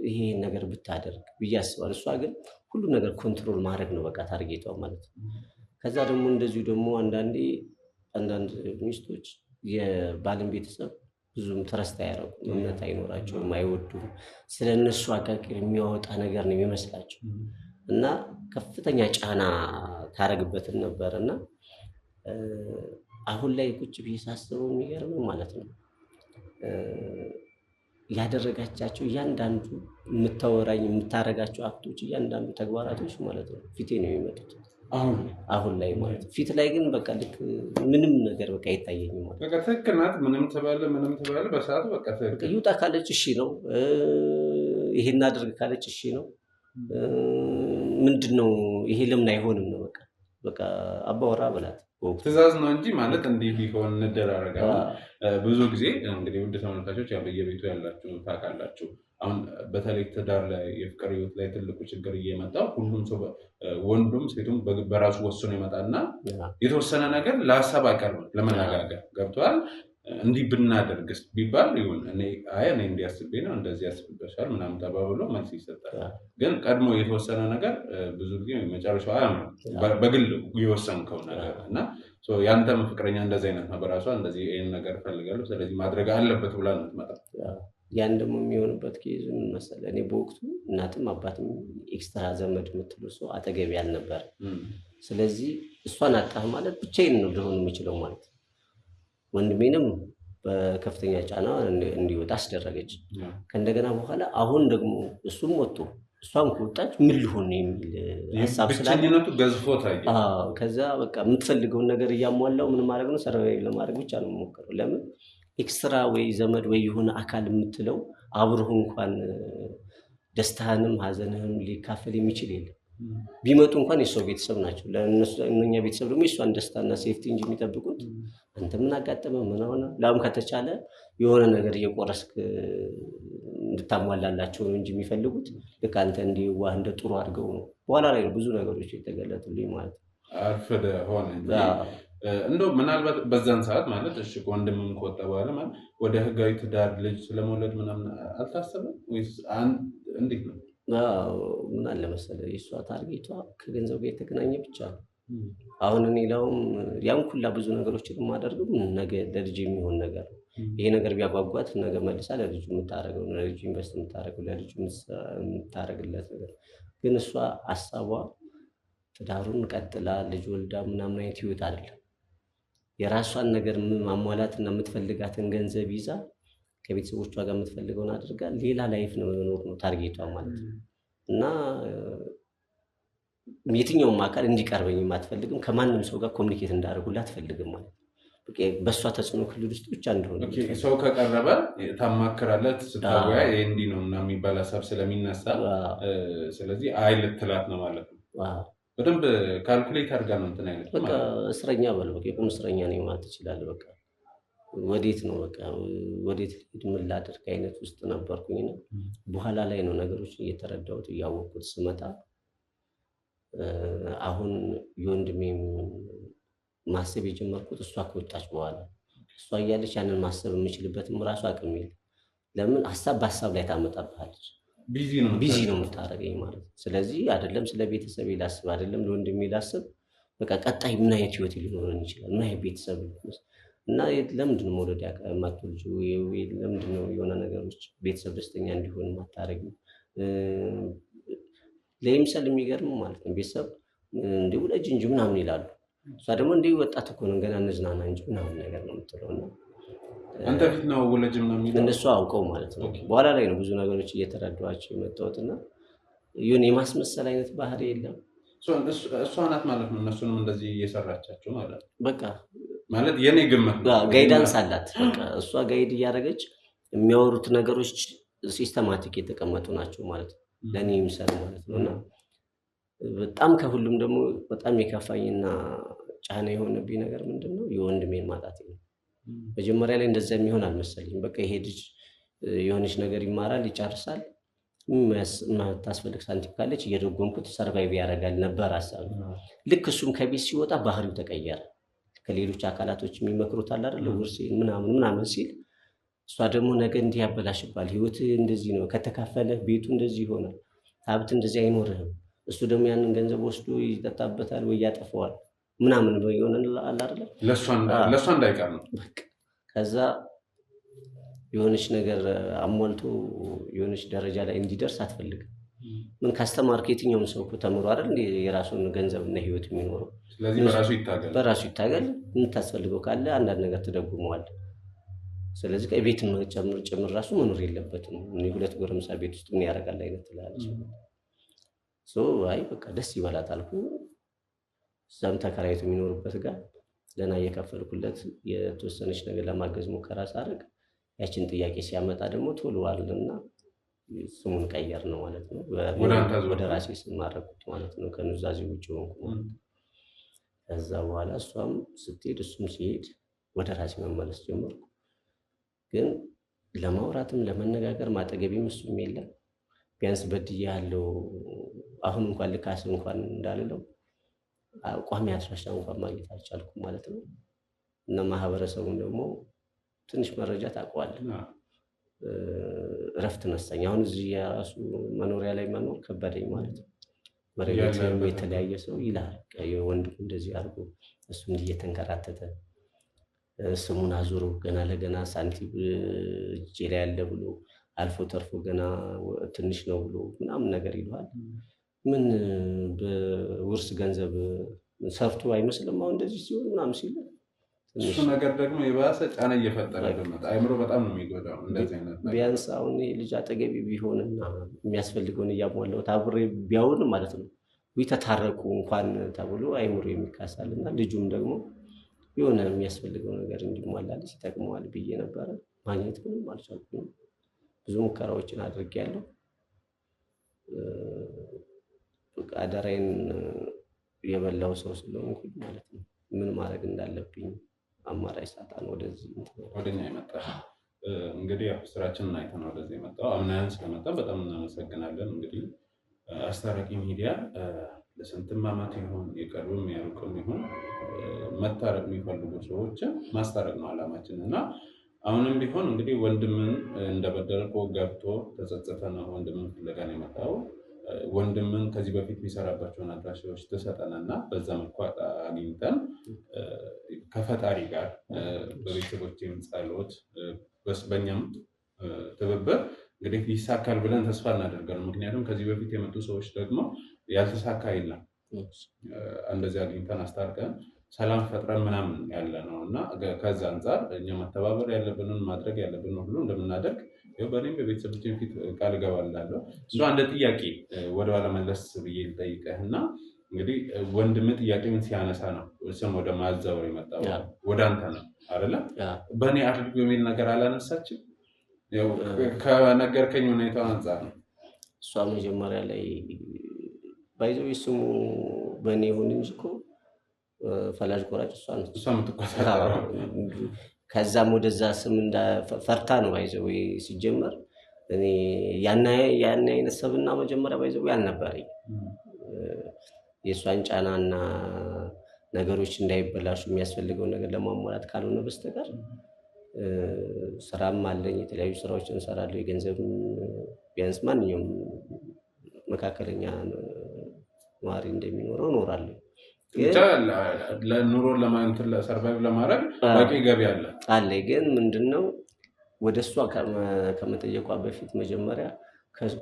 ይሄ ነገር ብታደርግ ብዬ አስባለሁ። እሷ ግን ሁሉ ነገር ኮንትሮል ማድረግ ነው በቃ ታርጌቷ ማለት ነው። ከዛ ደግሞ እንደዚሁ ደግሞ አንዳንድ ሚስቶች የባልን ቤተሰብ ብዙም ትረስት አያደርጉም፣ እምነት አይኖራቸውም፣ አይወዱም። ስለ እነሱ አቃቂር የሚያወጣ ነገር ነው የሚመስላቸው እና ከፍተኛ ጫና ታረግበትን ነበር እና አሁን ላይ ቁጭ ብዬ ሳስበው የሚገርም ማለት ነው ያደረጋቻቸው እያንዳንዱ የምታወራኝ የምታረጋቸው አክቶች እያንዳንዱ ተግባራቶች ማለት ነው ፊቴ ነው የሚመጡት አሁን ላይ ማለት ፊት ላይ ግን በቃ ልክ ምንም ነገር በቃ አይታየኝም ማለት በቃ ትክክል ናት። ምንም ተባለ በሰዓቱ በቃ ትክክል ይውጣ ካለች እሺ ነው፣ ይሄን አድርግ ካለች እሺ ነው። ምንድነው ይሄ ለምን አይሆንም ነው በቃ አባወራ በላት ትእዛዝ ነው እንጂ ማለት እንዲህ ቢሆን እንደራረጋ። ብዙ ጊዜ እንግዲህ ውድ ተመልካቾች ያው በየቤቱ ያላችሁ ታውቃላችሁ። አሁን በተለይ ትዳር ላይ የፍቅር ህይወት ላይ ትልቁ ችግር እየመጣ ሁሉም ሰው ወንዱም ሴቱም በራሱ ወስኖ ይመጣና የተወሰነ ነገር ለሀሳብ አቀርብ ለመነጋገር ገብቷል። እንዲህ ብናደርግስ ቢባል ይሁን እኔ እንዲያስቤ ነው እንደዚህ ያስብበሻል ምናምን ተባብሎ መልስ ይሰጣል። ግን ቀድሞ የተወሰነ ነገር ብዙ ጊዜ መጨረሻው አያምርም። በግል የወሰንከው ነገር እና ያንተም ፍቅረኛ እንደዚህ አይነት ነው በራሷ እንደዚህ ይሄን ነገር እፈልጋለሁ ስለዚህ ማድረግ አለበት ብላ ነው የምትመጣው። ያን ደግሞ የሚሆንበት ኬዝ ምን መሰለህ፣ እኔ በወቅቱ እናትም አባትም ኤክስትራ ዘመድ የምትሉ ሰው አጠገቤ አልነበረ። ስለዚህ እሷን አጣህ ማለት ብቻዬን ነው ሊሆን የሚችለው ማለት ወንድሜንም በከፍተኛ ጫና እንዲወጣ አስደረገች። ከእንደገና በኋላ አሁን ደግሞ እሱም ወጥቶ እሷም ከወጣች ምን ሊሆን ነው የሚል ሀሳብ ብቸኝነቱ ገዝፎ ታየ። ከዛ በቃ የምትፈልገውን ነገር እያሟላው ምን ማድረግ ነው ሰርቫይቭ ለማድረግ ብቻ ነው የምሞክረው። ለምን ኤክስትራ ወይ ዘመድ ወይ የሆነ አካል የምትለው አብሮህ እንኳን ደስታህንም ሀዘንህም ሊካፈል የሚችል የለም። ቢመጡ እንኳን የሰው ቤተሰብ ናቸው። ለእነኛ ቤተሰብ ደግሞ የሷን ደስታና ሴፍቲ እንጂ የሚጠብቁት አንተ ምን አጋጠመ ምን ሆነ ላም ከተቻለ የሆነ ነገር እየቆረስክ እንድታሟላላቸው ነው እንጂ የሚፈልጉት ልክ አንተ እንዲዋህ እንደ ጥሩ አድርገው ነው። በኋላ ላይ ነው ብዙ ነገሮች የተገለጡልኝ ማለት ነው። አርፈደ ሆነ እንደው ምናልባት በዛን ሰዓት ማለት እሺ ወንድምም ከወጣ በኋላ ማለት ወደ ህጋዊ ትዳር ልጅ ስለመውለድ ምናምን አልታሰበም ወይስ እንዴት ነው? ምን አለ መሰለህ የእሷ ታርጌቷ ከገንዘብ ጋር የተገናኘ ብቻ ነው። አሁን እኔ ላውም ያን ሁላ ብዙ ነገሮችን የማደርገው ነገ ለልጅ የሚሆን ነገር ነው። ይሄ ነገር ቢያጓጓት ነገ መልሳ ለልጁ የምታደርገው ለልጁ ኢንቨስት የምታደርገው ለልጁ የምታደርግለት ነገር ግን እሷ ሀሳቧ ትዳሩን ቀጥላ ልጅ ወልዳ ምናምን አይነት ህይወት አይደለም። የራሷን ነገር ማሟላትና የምትፈልጋትን ገንዘብ ይዛ ከቤተሰቦቿ ጋር የምትፈልገውን አድርጋ ሌላ ላይፍ ነው መኖር ነው ታርጌቷ ማለት ነው። እና የትኛውም አካል እንዲቀርበኝ አትፈልግም። ከማንም ሰው ጋር ኮሚኒኬት እንዳደርጉላት አትፈልግም ማለት ነው። በእሷ ተጽዕኖ ክልል ውስጥ ብቻ እንደሆነ ሰው ከቀረበ ታማክራለት ስታወያ እንዲህ ነው እና የሚባል ሀሳብ ስለሚነሳ ስለዚህ አይ ልትላት ነው ማለት ነው። በደንብ ካልኩሌት አድርጋ ነው እንትን አይነት በቃ እስረኛ በለው በቃ የቁም እስረኛ ነኝ ማለት ትችላለህ። በቃ ወዴት ነው በቃ ወዴት ምን ላድርግ አይነት ውስጥ ነበርኩኝና በኋላ ላይ ነው ነገሮች እየተረዳሁት እያወቅኩት ስመጣ አሁን የወንድሜም ማሰብ የጀመርኩት እሷ ከወጣች በኋላ እሷ እያለች ያንን ማሰብ የምችልበትም ራሱ አቅም የለም። ለምን ሀሳብ በሀሳብ ላይ ታመጣብሃለች። ቢዚ ነው የምታደርገኝ ማለት ነው። ስለዚህ አይደለም ስለ ቤተሰብ ላስብ አይደለም ለወንድሜ ላስብ በቃ ቀጣይ ምን አይነት ህይወት ሊኖረን ይችላል ምን አይነት ቤተሰብ እና ለምንድን ነው መውለድ የማትወልጂው ለምንድን ነው የሆነ ነገሮች ቤተሰብ ደስተኛ እንዲሆን የማታደርጊው ለምሳሌ የሚገርም ማለት ነው ቤተሰብ እንደ ውለጅ እንጂ ምናምን ይላሉ። እሷ ደግሞ እንደ ወጣት እኮ ነው ገና እንዝናና እንጂ ምናምን ነገር ነው የምትለው እና አንተ ፊት ነው ወለጅ ምናምን ይላሉ እነሱ አውቀው ማለት ነው። በኋላ ላይ ነው ብዙ ነገሮች እየተረዷቸው የመጣሁትና ይሁን የማስመሰል አይነት ባህሪ የለም። እሷ ናት ማለት ነው እነሱንም እንደዚህ እየሰራቻቸው ማለት ነው። በቃ ማለት የኔ ግምት ጋይዳንስ አላት። በቃ እሷ ጋይድ እያደረገች የሚያወሩት ነገሮች ሲስተማቲክ የተቀመጡ ናቸው ማለት ነው ለእኔ የሚሰሩ ማለት ነው። እና በጣም ከሁሉም ደግሞ በጣም የከፋኝና ጫና የሆነብኝ ነገር ምንድን ነው የወንድሜን ማጣት ነው። መጀመሪያ ላይ እንደዛ የሚሆን አልመሰለኝም። በቃ ይሄ ልጅ የሆነች ነገር ይማራል ይጨርሳል ማታስፈልግ ሳንቲም ካለች እየደጎምኩት ሰርቫይቭ ያደርጋል ነበር ሀሳብ። ልክ እሱም ከቤት ሲወጣ ባህሪው ተቀየረ። ከሌሎች አካላቶች የሚመክሩት አለ አይደል ውርስ ምናምን ሲል እሷ ደግሞ ነገ እንዲህ ያበላሽባል ህይወት እንደዚህ ነው ከተካፈለ ቤቱ እንደዚህ ይሆናል ሀብት እንደዚህ አይኖርህም እሱ ደግሞ ያንን ገንዘብ ወስዶ ይጠጣበታል ወይ ያጠፋዋል ምናምን የሆነ አለ አይደል ለሷ እንዳይቀር ነው። ከዛ የሆነች ነገር አሟልቶ የሆነች ደረጃ ላይ እንዲደርስ አትፈልግም። ምን ካስተማርክ የትኛውም ሰው እኮ ተምሮ አይደል የራሱን ገንዘብና ህይወት የሚኖረው። ስለዚህ በራሱ ይታገል የምታስፈልገው ካለ አንዳንድ ነገር ትደጉመዋል። ስለዚህ ከቤት ጭምር ራሱ መኖር የለበትም። ሁለት ጎረምሳ ቤት ውስጥ ምን ያደርጋል አይነት ትላለች። አይ በቃ ደስ ይበላት አልኩ። እዛም ተከራይቶ የሚኖርበት ጋር ገና እየከፈልኩለት የተወሰነች ነገር ለማገዝ ሙከራ ሳደርግ ያችን ጥያቄ ሲያመጣ ደግሞ ቶሎ አለና ስሙን ቀየር ነው ማለት ነው። ወደ ራሴ ስም አደረኩት ማለት ነው። ከኑዛዜ ውጭ ሆንኩ ማለት ነው። ከዛ በኋላ እሷም ስትሄድ እሱም ሲሄድ ወደ ራሴ መመለስ ጀመርኩ። ግን ለማውራትም ለመነጋገር ማጠገቤም እሱም የለም። ቢያንስ በድያለሁ አሁን እንኳን ልካስ እንኳን እንዳልለው ቋሚ አድራሻ እንኳን ማግኘት አልቻልኩም ማለት ነው። እና ማህበረሰቡን ደግሞ ትንሽ መረጃ ታውቀዋለህ እረፍት ነሳኝ። አሁን እዚህ የራሱ መኖሪያ ላይ መኖር ከበደኝ ማለት ነው። መረጃ የተለያየ ሰው ይላል የወንድሙ እንደዚህ አድርጎ እሱ እንዲህ እየተንከራተተ ስሙን አዙሮ ገና ለገና ሳንቲም እጄ ላይ ያለ ብሎ አልፎ ተርፎ ገና ትንሽ ነው ብሎ ምናምን ነገር ይለዋል። ምን በውርስ ገንዘብ ሰርቶ አይመስልም አሁን እንደዚህ ሲሆን ምናምን ሲል እሱ ነገር ደግሞ የባሰ ጫና እየፈጠረ ደመጣ አይምሮ በጣም ነው የሚጎዳው። እንደዚህ አይነት ቢያንስ አሁን ልጅ አጠገቢ ቢሆንና የሚያስፈልገውን እያሟላሁት አብሬ ቢያውን ማለት ነው ተታረቁ እንኳን ተብሎ አይምሮ የሚካሳልና ልጁም ደግሞ የሆነ የሚያስፈልገው ነገር እንዲሟላልሽ ይጠቅመዋል ብዬ ነበረ። ማግኘት ምንም አልቻልኩም። ብዙ ሙከራዎችን አድርጌያለሁ። አደራዬን የበላው ሰው ስለሆንኩኝ ማለት ነው ምን ማድረግ እንዳለብኝ አማራጭ ሳጣን ወደኛ የመጣ እንግዲህ ያው ስራችንን አይተን ወደዚህ የመጣው አምናን ስለመጣ በጣም እናመሰግናለን። እንግዲህ አስታራቂ ሚዲያ ለስንትም ዓመት ይሁን የቀሩም ያሩቅም ይሁን መታረቅ የሚፈልጉ ሰዎችን ማስታረቅ ነው ዓላማችን እና አሁንም ቢሆን እንግዲህ ወንድምን እንደበደልከው ገብቶ ተጸጸተ ነው ወንድምን ፍለጋ ነው የመጣው። ወንድምን ከዚህ በፊት የሚሰራባቸውን አድራሻዎች ተሰጠንና በዛ መልኩ አግኝተን ከፈጣሪ ጋር በቤተሰቦቼም ጸሎት በእኛም ትብብር እንግዲህ ይሳካል ብለን ተስፋ እናደርጋለን። ምክንያቱም ከዚህ በፊት የመጡ ሰዎች ደግሞ ያልተሳካ የለም እንደዚህ አግኝተን አስታርቀን ሰላም ፈጥረን ምናምን ያለ ነው እና ከዛ አንፃር እኛ መተባበር ያለብንን ማድረግ ያለብንን ሁሉ እንደምናደርግ በእኔም በቤተሰቦቼም ፊት ቃል እገባላለሁ። እሱ አንድ ጥያቄ ወደኋላ መለስ ብዬ ልጠይቅህና እንግዲህ ወንድም ጥያቄውን ሲያነሳ ነው ስም ወደ ማዛወር የመጣው ወደ አንተ ነው አይደለ? በእኔ አድርግ የሚል ነገር አላነሳችም። ከነገርከኝ ሁኔታ አንፃር ነው። እሷ መጀመሪያ ላይ ባይዘው ስሙ በእኔ ይሁን እንጂ እኮ ፈላጅ ቆራጭ እሷ ነው። እሷ የምትቆጣጠረው ከዛም ወደዛ ስም ፈርታ ነው ባይዘው ሲጀመር እኔ ያን አይነት ሰብና መጀመሪያ ባይዘው ያልነበረኝ የሷን ጫናና ነገሮች እንዳይበላሹ የሚያስፈልገው ነገር ለማሟላት ካልሆነ በስተቀር ስራም አለኝ፣ የተለያዩ ስራዎችን እንሰራለሁ። የገንዘብ ቢያንስ ማንኛውም መካከለኛ ነዋሪ እንደሚኖረው እኖራለሁ። ብቻ ለኑሮ ለሰርቫይቭ ለማድረግ በቂ ገቢ አለ። ግን ምንድነው ወደ እሷ ከመጠየቋ በፊት መጀመሪያ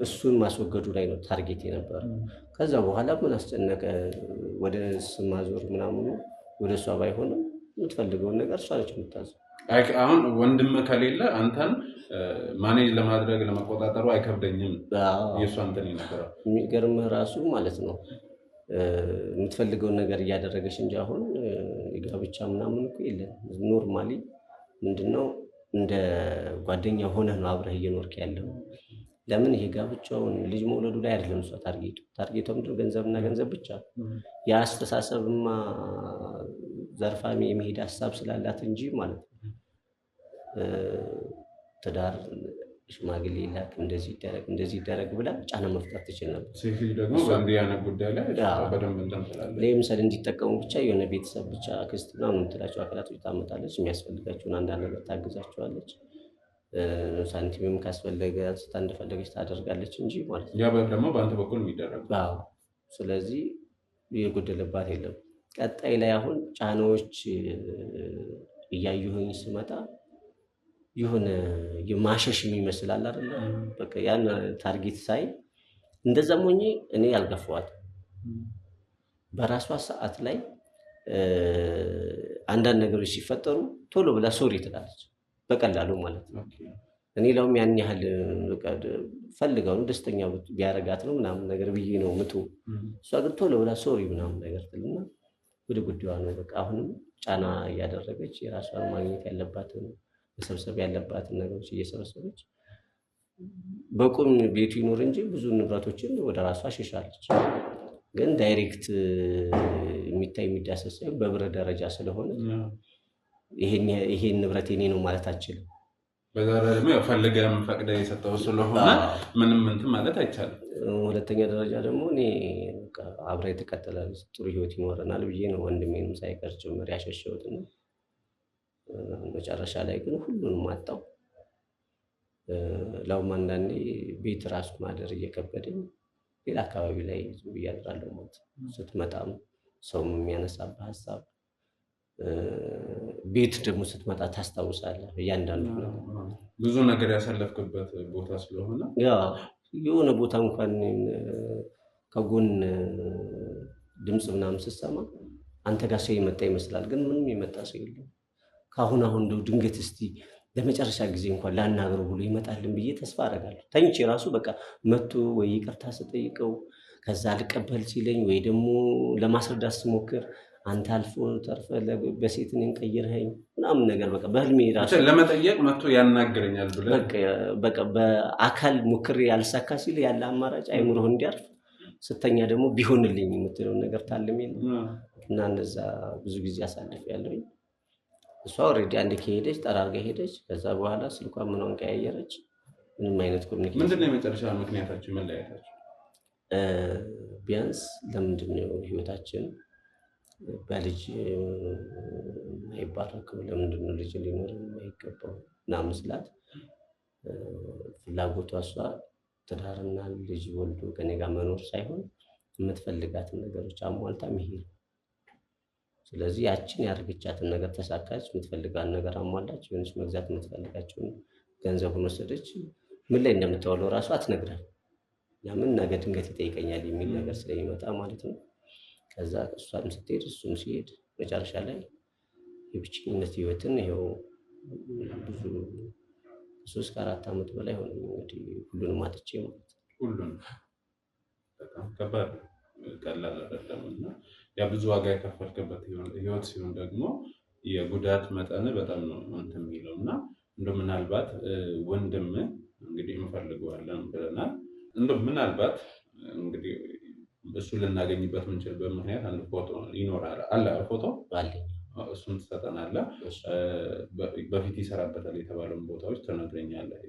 እሱን ማስወገዱ ላይ ነው ታርጌት የነበረ። ከዛ በኋላ ምን አስጨነቀ ወደ ስም ማዞር ምናምኑ ወደ እሷ ባይሆንም የምትፈልገውን ነገር እሷ ነች የምታዘው። አሁን ወንድም ከሌለ አንተን ማኔጅ ለማድረግ ለመቆጣጠሩ አይከብደኝም። የእሷ እንትን ይነበራል። የሚገርምህ ራሱ ማለት ነው የምትፈልገውን ነገር እያደረገች እንጂ አሁን የጋብቻ ምናምን እኮ የለም። ኖርማሊ ምንድነው እንደ ጓደኛ ሆነህ ነው አብረህ እየኖርክ ያለው። ለምን ይሄ ጋብቻውን ልጅ መውለዱ ላይ አይደለም እሷ ታርጌቷ ምንድነው ገንዘብና ገንዘብ ብቻ። የአስተሳሰብማ ዘርፋሚ የሚሄድ ሀሳብ ስላላት እንጂ ማለት ነው ትዳር ሽማግሌ ላክ እንደዚህ ይደረግ ብላ ጫና መፍታት ትችል ነበር። ሴት ልጅ ደግሞ በእንዲህ አይነት ጉዳይ ላይ በደንብ እንትን ትላለች። ለምሳሌ እንዲጠቀሙ ብቻ የሆነ ቤተሰብ ብቻ አክስት ምናምን የምትላቸው አካላቶች ታመጣለች። የሚያስፈልጋቸውን አንዳንድ ነገር ታግዛቸዋለች። ሳንቲምም ካስፈለገ አንስታ እንደፈለገች ታደርጋለች እንጂ ማለት ነው። ያ ደግሞ በአንተ በኩል የሚደረግ። ስለዚህ የጎደለባት የለም። ቀጣይ ላይ አሁን ጫናዎች እያየሁኝ ስመጣ የሆነ የማሸሽ የሚመስላል አይደል? በቃ ያን ታርጌት ሳይ እንደዛም ሆኜ እኔ ያልገፋዋት በራሷ ሰዓት ላይ አንዳንድ ነገሮች ሲፈጠሩ ቶሎ ብላ ሶሪ ትላለች በቀላሉ ማለት ነው። እኔ ለውም ያን ያህል በቃ ፈልጋው ደስተኛ ቢያረጋት ነው ምናምን ነገር ብዬ ነው ምቱ። እሷ ግን ቶሎ ብላ ሶሪ ምናምን ነገር ትልና ወደ ጉዳዩ ነው በቃ አሁንም ጫና እያደረገች የራሷን ማግኘት ያለባትን መሰብሰብ ያለባትን ነገሮች እየሰበሰበች በቁም ቤቱ ይኖር እንጂ ብዙ ንብረቶችን ወደ ራሷ አሸሻለች። ግን ዳይሬክት የሚታይ የሚዳሰስ ሳይሆን በብረት ደረጃ ስለሆነ ይሄን ንብረት የኔ ነው ማለት አልችልም። በዛ ላይ ደግሞ ፈልገህም ፈቅደህ የሰጠው ስለሆነ ምንም እንትን ማለት አይቻልም። ሁለተኛ ደረጃ ደግሞ እኔ አብራ የተቀጠለ ጥሩ ህይወት ይኖረናል ብዬ ነው ወንድሜንም ሳይቀር ጭምር ያሸሸሁትና መጨረሻ ላይ ግን ሁሉንም አጣው። ለውም አንዳንዴ ቤት ራሱ ማደር እየከበደኝ ሌላ አካባቢ ላይ እያድራለሁ ማለት ስትመጣም ሰው የሚያነሳብህ ሀሳብ ቤት ደግሞ ስትመጣ ታስታውሳለህ። እያንዳንዱ ብዙ ነገር ያሳለፍክበት ቦታ ስለሆነ የሆነ ቦታ እንኳን ከጎን ድምፅ ምናምን ስትሰማ አንተ ጋር ሰው የመጣ ይመስላል፣ ግን ምንም የመጣ ሰው የለም። ካሁን እንደው ድንገት እስቲ ለመጨረሻ ጊዜ እንኳን ላናገረው ብሎ ይመጣልን ብዬ ተስፋ አደርጋለሁ። ተኝቼ ራሱ በቃ መጥቶ ወይ ይቅርታ ስጠይቀው ከዛ ልቀበል ሲለኝ ወይ ደግሞ ለማስረዳት ስሞክር አንተ አልፎ ተርፈ በሴትን እንቀይርኸኝ ምናምን ነገር በቃ በህልሜ ራሱ ለመጠየቅ መጥቶ ያናገረኛል ብለህ በቃ በአካል ሞክሬ ያልሳካ ሲል ያለ አማራጭ አይምሮህ እንዲያርፍ ስተኛ ደግሞ ቢሆንልኝ የምትለው ነገር ታልሜ እና እንደዛ ብዙ ጊዜ አሳልፍ ያለሁኝ። እሷ ኦልሬዲ አንድ ከሄደች ጠራርጋ ሄደች። ከዛ በኋላ ስልኳን ምኗን ቀያየረች። ምንም አይነት ኮሚኒኬሽን። ምንድነው የመጨረሻ ምክንያታችሁ መለያየታችሁ? ቢያንስ ለምንድነው ህይወታችን በልጅ አይባረክም? ለምንድነው ልጅ ሊኖር የማይገባው? ምናምን ስላት ፍላጎቷ እሷ ትዳርና ልጅ ወልዶ ከኔ ጋር መኖር ሳይሆን የምትፈልጋትን ነገሮች አሟልታ መሄድ። ስለዚህ ያችን ያደርገቻትን ነገር ተሳካች፣ የምትፈልጋትን ነገር አሟላች፣ የሆነች መግዛት የምትፈልጋቸውን ገንዘቡን ወሰደች። ምን ላይ እንደምታውለው ራሱ አትነግረን። ለምን ነገ ድንገት ይጠይቀኛል የሚል ነገር ስለሚመጣ ማለት ነው። ከዛ እሷም ስትሄድ እሱም ሲሄድ መጨረሻ ላይ የብቸኝነት ህይወትን ይኸው ብዙ 3-4 ዓመት በላይ ሆነ እንግዲህ ሁሉንም አጥቼ ማለት ነው። ሁሉንም በጣም ከባድ ቀላል አይደለም እና ያ ብዙ ዋጋ የከፈልክበት ህይወት ሲሆን ደግሞ የጉዳት መጠን በጣም ነው እንትን የሚለው እና እንደው ምናልባት ወንድም እንግዲህ እንፈልገዋለን ብለናል። እንደው ምናልባት እንግዲህ እሱ ልናገኝበት የምንችልበት ምክንያት አንድ ፎቶ ይኖራል። አለ ፎቶ እሱን ትሰጠናለህ። በፊት ይሰራበታል የተባለውን ቦታዎች ትነግረኛለህ።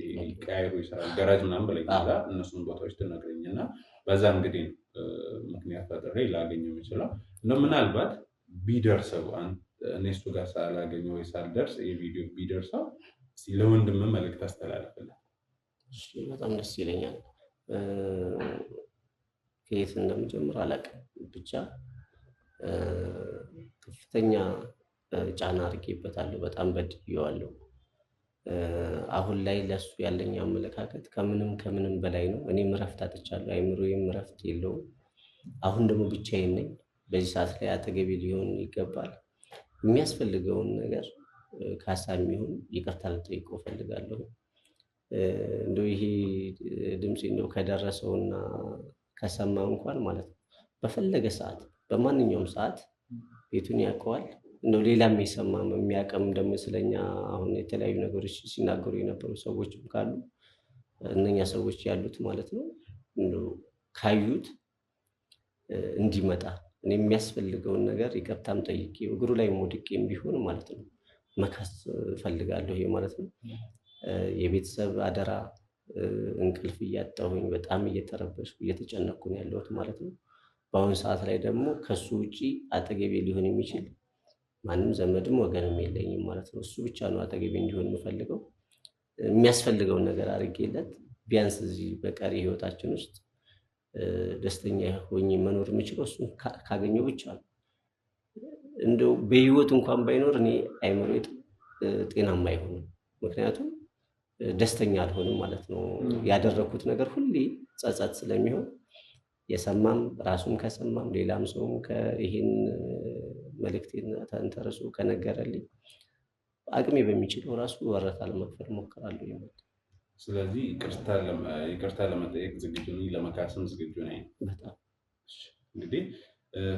ቀያይሮ ይሰራል ገራጅ ምናምን ብለኛል። እነሱን ቦታዎች ትነግረኝና በዛ እንግዲህ ምክንያት ፈጥሬ ላገኘው የምችለው እንደው ምናልባት ቢደርሰው እኔ እሱ ጋር ሳላገኘው ወይ ሳልደርስ የቪዲዮ ቢደርሰው ለወንድም መልዕክት አስተላልፍልህ። በጣም ደስ ይለኛል። ከየት እንደምጀምር አላውቅም። ብቻ ከፍተኛ ጫና አድርጌበታለሁ። በጣም በድዬዋለሁ። አሁን ላይ ለሱ ያለኝ አመለካከት ከምንም በላይ ነው። እኔም እረፍት አጥቻለሁ። አይምሮዬም እረፍት የለውም። አሁን ደግሞ ብቻዬን ነኝ። በዚህ ሰዓት ላይ አጠገቤ ሊሆን ይገባል። የሚያስፈልገውን ነገር ከሀሳብ የሚሆን ይቅርታ ልጠይቀው እፈልጋለሁ። እንደው ይሄ ድምፅ እንደው ከደረሰውና ከሰማ እንኳን ማለት ነው በፈለገ ሰዓት በማንኛውም ሰዓት ቤቱን ያውቀዋል። እንደው ሌላም የሰማም የሚያውቅም ደግሞ ስለኛ አሁን የተለያዩ ነገሮች ሲናገሩ የነበሩ ሰዎችም ካሉ እነኛ ሰዎች ያሉት ማለት ነው እንደው ካዩት እንዲመጣ እኔ የሚያስፈልገውን ነገር ይቅርታም ጠይቄ እግሩ ላይ ወድቄም ቢሆን ማለት ነው መካስ እፈልጋለሁ። ይሄ ማለት ነው የቤተሰብ አደራ እንቅልፍ እያጣሁኝ በጣም እየተረበሽኩ እየተጨነቅኩ ነው ያለሁት ማለት ነው። በአሁኑ ሰዓት ላይ ደግሞ ከሱ ውጪ አጠገቤ ሊሆን የሚችል ማንም ዘመድም ወገንም የለኝም ማለት ነው። እሱ ብቻ ነው አጠገቤ እንዲሆን የምፈልገው። የሚያስፈልገውን ነገር አድርጌለት ቢያንስ እዚህ በቀሪ ህይወታችን ውስጥ ደስተኛ ሆኜ መኖር የምችለው እሱን ካገኘው ብቻ ነው። እንደው በህይወት እንኳን ባይኖር እኔ አይምሮዬ ጤናማ አይሆንም። ምክንያቱም ደስተኛ አልሆንም ማለት ነው። ያደረኩት ነገር ሁሌ ጸጸት ስለሚሆን የሰማም ራሱም ከሰማም ሌላም ሰውም ይሄን መልእክቴን ተንተርሶ ከነገረልኝ አቅሜ በሚችለው ራሱ ወረታ ለመክፈል እሞክራለሁ ይላል። ስለዚህ ይቅርታ ለመጠየቅ ዝግጁ ነኝ፣ ለመካስም ዝግጁ ነኝ። በጣም እንግዲህ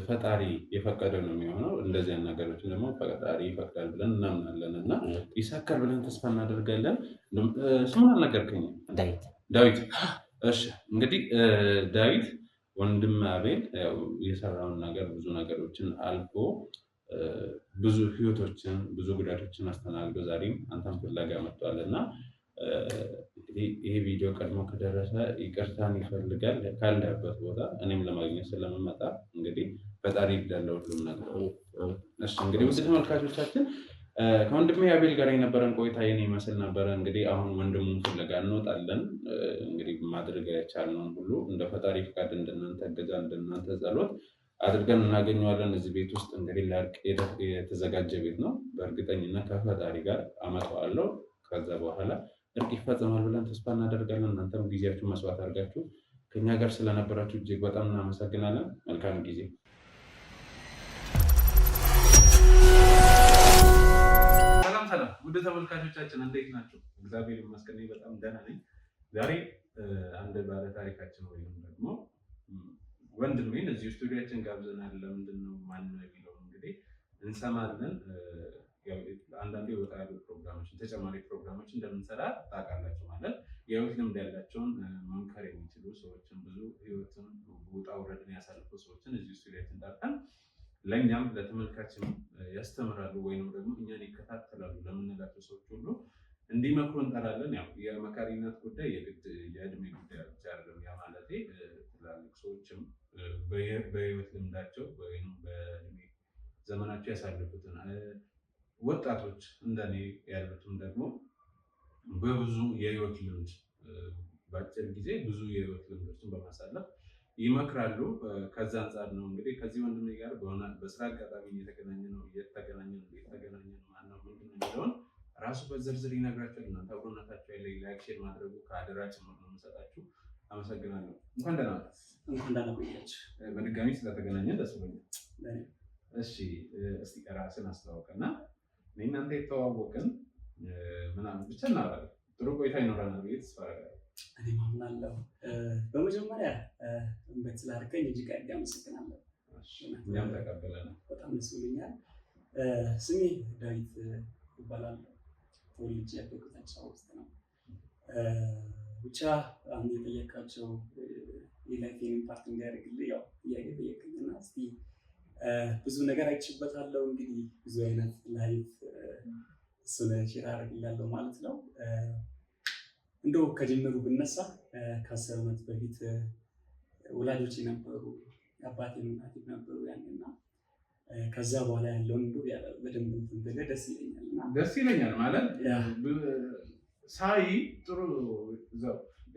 ፈጣሪ የፈቀደ ነው የሚሆነው። እንደዚህ ነገሮችን ደግሞ ፈጣሪ ይፈቅዳል ብለን እናምናለን እና ይሳካል ብለን ተስፋ እናደርጋለን። ስሙን አልነገርከኝም? ዳዊት። እሺ እንግዲህ ዳዊት ወንድም አቤል የሰራውን ነገር ብዙ ነገሮችን አልፎ ብዙ ህይወቶችን ብዙ ጉዳቶችን አስተናግዶ ዛሬም አንተን ፍለጋ መጥቷል እና ይሄ ቪዲዮ ቀድሞ ከደረሰ ይቅርታን ይፈልጋል ካለበት ቦታ እኔም ለማግኘት ስለምመጣ እንግዲህ ፈጣሪ ይዳለው ሁሉም ነገር። እሺ እንግዲህ ውድ ተመልካቾቻችን ከወንድሜ አቤል ጋር የነበረን ቆይታ የኔ ይመስል ነበረ። እንግዲህ አሁን ወንድሙን ፍለጋ እንወጣለን። እንግዲህ ማድረግ የቻልነውን ሁሉ እንደ ፈጣሪ ፍቃድ እንደናንተ እገዛ እንደናንተ ጸሎት አድርገን እናገኘዋለን። እዚህ ቤት ውስጥ እንግዲህ ለእርቅ የተዘጋጀ ቤት ነው። በእርግጠኝነት ከፈጣሪ ጋር አመጣዋለሁ። ከዛ በኋላ እርቅ ይፈጸማል ብለን ተስፋ እናደርጋለን። እናንተም ጊዜያችሁን መስዋዕት አድርጋችሁ ከኛ ጋር ስለነበራችሁ እጅግ በጣም እናመሰግናለን። መልካም ጊዜ። ሰላም ውድ ተመልካቾቻችን እንዴት ናቸው? እግዚአብሔር ይመስገን በጣም ደህና ነኝ። ዛሬ አንድ ባለ ታሪካችን ወይም ደግሞ ወንድሜን እዚህ ስቱዲዮችን ጋብዘናል። ለምንድን ነው ማን ነው የሚለው እንግዲህ እንሰማለን። አንዳንዴ ወጣ ያሉ ፕሮግራሞችን ተጨማሪ ፕሮግራሞች እንደምንሰራ ታውቃላችሁ። ማለት የህይወት ልምድ ያላቸውን መምከር የሚችሉ ሰዎችን ብዙ ህይወትን ውጣ ውረድን ያሳልፉ ሰዎችን እዚህ ስቱዲዮችን ጠርተን ለእኛም ለተመልካችም ያስተምራሉ ወይም ደግሞ እኛን ይከታተላሉ ለምንላቸው ሰዎች ሁሉ እንዲመክሩ እንጠራለን። ያው የመካሪነት ጉዳይ የግድ የእድሜ ጉዳይ ብቻ አይደለም። ያ ማለቴ ትላልቅ ሰዎችም በህይወት ልምዳቸው ወይም በእድሜ ዘመናቸው ያሳለፉትን ወጣቶች እንደኔ ያሉትም ደግሞ በብዙ የህይወት ልምድ በአጭር ጊዜ ብዙ የህይወት ልምዶችን በማሳለፍ ይመክራሉ። ከዛ አንጻር ነው እንግዲህ ከዚህ ወንድሜ ጋር በስራ አጋጣሚ እየተገናኘ ነው ማነው ምንድን ነው የሚለውን ራሱ በዝርዝር ይነግራቸዋል። እናንተ አብሮነታቸው ላይ ላይክ ሼር ማድረጉ ከአደራ ጭምር ነው የምሰጣችሁ። አመሰግናለሁ። እንኳን ደህና ቆያችሁ። በድጋሚ ስለተገናኘን ደስ ብሎኛል። እሺ እስቲ ራስን አስተዋውቅና እናንተ የተዋወቅን ምናምን ብቻ እናወራለን። ጥሩ ቆይታ ይኖረናል ብዬ ተስፋ አደርጋለሁ። እኔም አምናለሁ። በመጀመሪያ እንበት ስላደረገኝ እጅግ አድርጌ አመሰግናለሁ። እኛም ተቀበለናል። በጣም ደስ ብሎኛል። ስሜ ዳዊት ይባላል። ተወልጄ ያደግኩት አዲስ አበባ ውስጥ ነው። ብቻ አሁን የጠየቃቸው የላይፌን ፓርት እንዲያደርግልህ ያው ጥያቄ ጠየቀኝና እስኪ ብዙ ነገር አይችበታለሁ። እንግዲህ ብዙ አይነት ላይፍ እሱን ሼር አደርግላለሁ ማለት ነው። እንደው ከጅምሩ ብነሳ ከ10 ዓመት በፊት ወላጆች ነበሩ፣ አባቴም እናቴም ነበሩ ያንና ከዛ በኋላ ያለውን እንደው በደንብ እንትን ብለህ ደስ ይለኛል እና ደስ ይለኛል ማለት ሳይ ጥሩ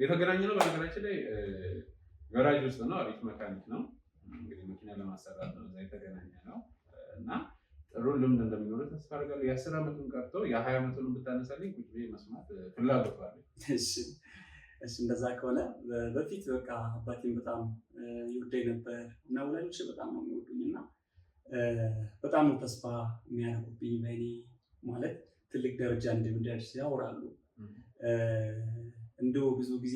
የተገናኘ ነው። በነገራችን ላይ ገራጅ ውስጥ ነው፣ አሪፍ መካኒክ ነው። እንግዲህ መኪና ለማሰራት ነው እዛ የተገናኘ ነው እና ጥሩ ልምድ እንደሚኖር ተስፋ አደርጋለሁ። የ10 ዓመቱን ቀርቶ የ20 ዓመቱን ብታነሳልኝ ቁጭ ብዬ መስማት ፍላጎት አለኝ። እሺ እንደዛ ከሆነ በፊት በቃ አባቴን በጣም ይወደኝ ነበር እና ወላጆቼ በጣም ነው የሚወዱኝ እና በጣም ነው ተስፋ የሚያደርጉብኝ በእኔ ማለት ትልቅ ደረጃ እንደምደርስ ያወራሉ። እንደው ብዙ ጊዜ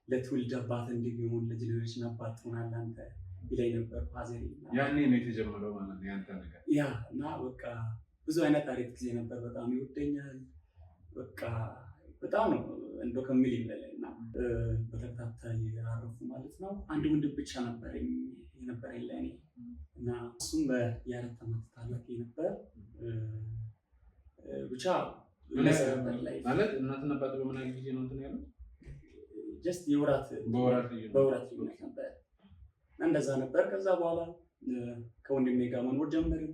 ለትውልድ አባት እንደሚሆን ለጀኔሬሽን አባት ትሆናለህ አንተ ይለኝ ነበር ፋዘሬ። ያኔ ነው የተጀመረው ማለት ነው ያንተ ነገር። ያ እና በቃ ብዙ አይነት አሪፍ ጊዜ ነበር። በጣም ይወደኛል በቃ በጣም ነው እንደው ከሚል በላይ እና በተከታታይ አረፉ ማለት ነው። አንድ ወንድም ብቻ ነበረኝ ለእኔ እና እሱም የ4 ዓመት ታላቅ ነበር። ብቻ ማለት እናትና አባት በምን ያህል ጊዜ ነው እንትን ያለው? ጀስት በወራት ልዩነት ነበር። እንደዛ ነበር። ከዛ በኋላ ከወንድሜ ጋር መኖር ጀመርን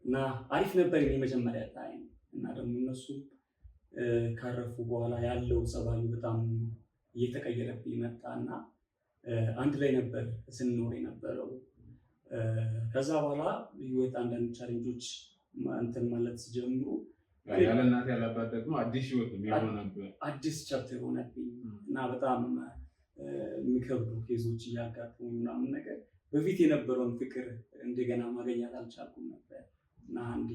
እና አሪፍ ነበር የመጀመሪያ ታይም እና ደግሞ እነሱ ካረፉ በኋላ ያለው ጸባዩ በጣም እየተቀየረብኝ መጣና አንድ ላይ ነበር ስንኖር የነበረው። ከዛ በኋላ ህይወት አንዳንድ ቻሌንጆች እንትን ማለት ሲጀምሩ ያለ እናት ያለ አባት ደግሞ አዲስ ህይወት ነው ነበር፣ አዲስ ቻፕተር ሆነብኝ እና በጣም የሚከብዱ ኬዞች እያጋጠሙ ምናምን ነገር በፊት የነበረውን ፍቅር እንደገና ማግኘት አልቻልኩም ነበር እና አንዴ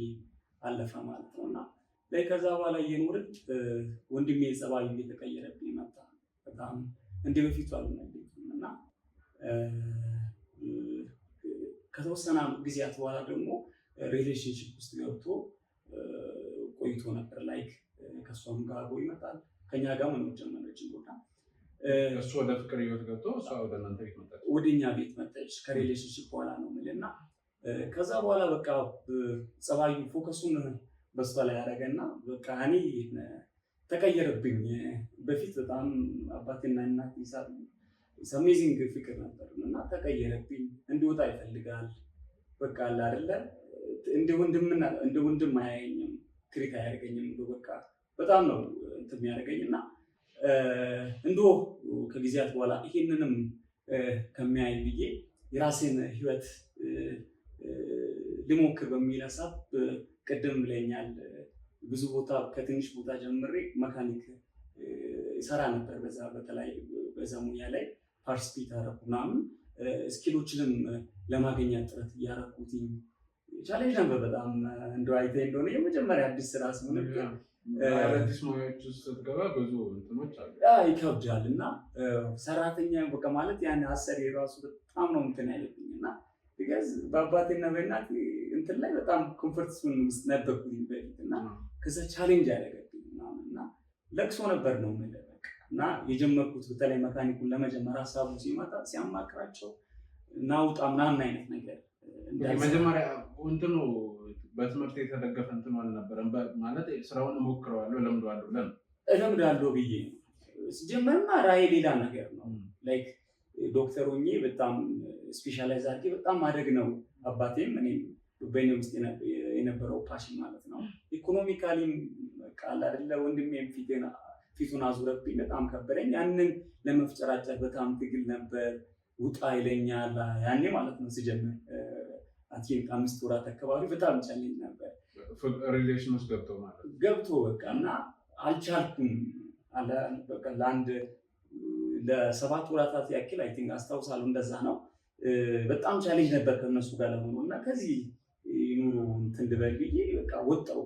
አለፈ ማለት ነው እና ከዛ በኋላ እየኖርን ወንድሜ ጸባዩ እየተቀየረብኝ መጣ። በጣም እንደ በፊቱ አልነበረም እና ከተወሰነ ጊዜያት በኋላ ደግሞ ሪሌሽንሺፕ ውስጥ ገብቶ ቆይቶ ነበር። ላይክ ከሷም ጋር አብሮ ይመጣል፣ ከኛ ጋር መኖር ጀመረች። ቦታ እሱ ወደ ፍቅር ህይወት ገብቶ እሷ ወደ እናንተ ቤት መጣች፣ ወደኛ ቤት መጣች። ከሪሌሽንሺፕ በኋላ ነው የምልህ። ከዛ በኋላ በቃ ጸባዩ ፎከሱን በሷ ላይ ያደረገና በቃ እኔ ተቀየረብኝ። በፊት በጣም አባቴና እናቴ አሜዚንግ ፍቅር ነበር እና ተቀየረብኝ። እንዲወጣ ይፈልጋል በቃ አለ አይደለ እንደ ወንድም አያየኝም፣ ትሪት አያደርገኝም። በቃ በጣም ነው እንትን የሚያደርገኝ እና እንደው ከጊዜያት በኋላ ይሄንንም ከሚያይ ብዬ የራሴን ህይወት ልሞክር በሚል ሀሳብ ቅድም ብለኛል። ብዙ ቦታ ከትንሽ ቦታ ጀምሬ መካኒክ ሰራ ነበር። በተለይ በዛ ሙያ ላይ ፓርቲሲፔት አደረኩ ምናምን ስኪሎችንም ለማግኘት ጥረት እያደረኩት ቻሌንጅ ነበር በጣም እንደው አይተህ እንደሆነ የመጀመሪያ አዲስ ስራ ስለሆነ አዲስ ሙያዎች ውስጥ ስትገባ ብዙ እንትኖች አሉ ይከብዳል እና ሰራተኛ በቃ ማለት ያን አሰሪ ራሱ በጣም ነው እንትን ያለብኝ እና ቢካዝ በአባቴና በእናቴ እንትን ላይ በጣም ኮምፎርት ዞን ውስጥ ነበርኩኝ በፊት እና ከዛ ቻሌንጅ ያደረገብኝ እና ለቅሶ ነበር ነው የምልህ በቃ እና የጀመርኩት በተለይ መካኒኩን ለመጀመር ሀሳቡ ሲመጣ ሲያማክራቸው እናውጣ ምናምን አይነት ነገር መጀመሪያ እንትኑ በትምህርት የተደገፈ እንትኑ አልነበረም። ማለት ስራውን እሞክረዋለሁ እለምዳለሁ ብዬ ሲጀመርና ራዕይ ሌላ ነገር ነው። ላይክ ዶክተር ሆኜ በጣም ስፔሻላይዝ አድርጌ በጣም ማደግ ነው። አባቴም እኔም በእኔ ውስጥ የነበረው ፓሽን ማለት ነው። ኢኮኖሚካሊም ቃል አይደለ ወንድሜም ፊቱን አዙረብኝ፣ በጣም ከበደኝ። ያንን ለመፍጨራጨር በጣም ትግል ነበር። ውጣ ይለኛል ያኔ ማለት ነው ሲጀምር አትሊስት 5 ወራት አካባቢ በጣም ቻሌንጅ ነበር። ሪሌሽን ውስጥ ገብቶ በቃ እና አልቻልኩም አለ በቃ ለ7 ወራታት ያክል አይ ቲንክ አስታውሳለሁ እንደዛ ነው። በጣም ቻሌንጅ ነበር ከነሱ ጋር ለመሆኑ እና ከዚህ ኑሮ እንትን ልበል ብዬ በቃ ወጣሁ።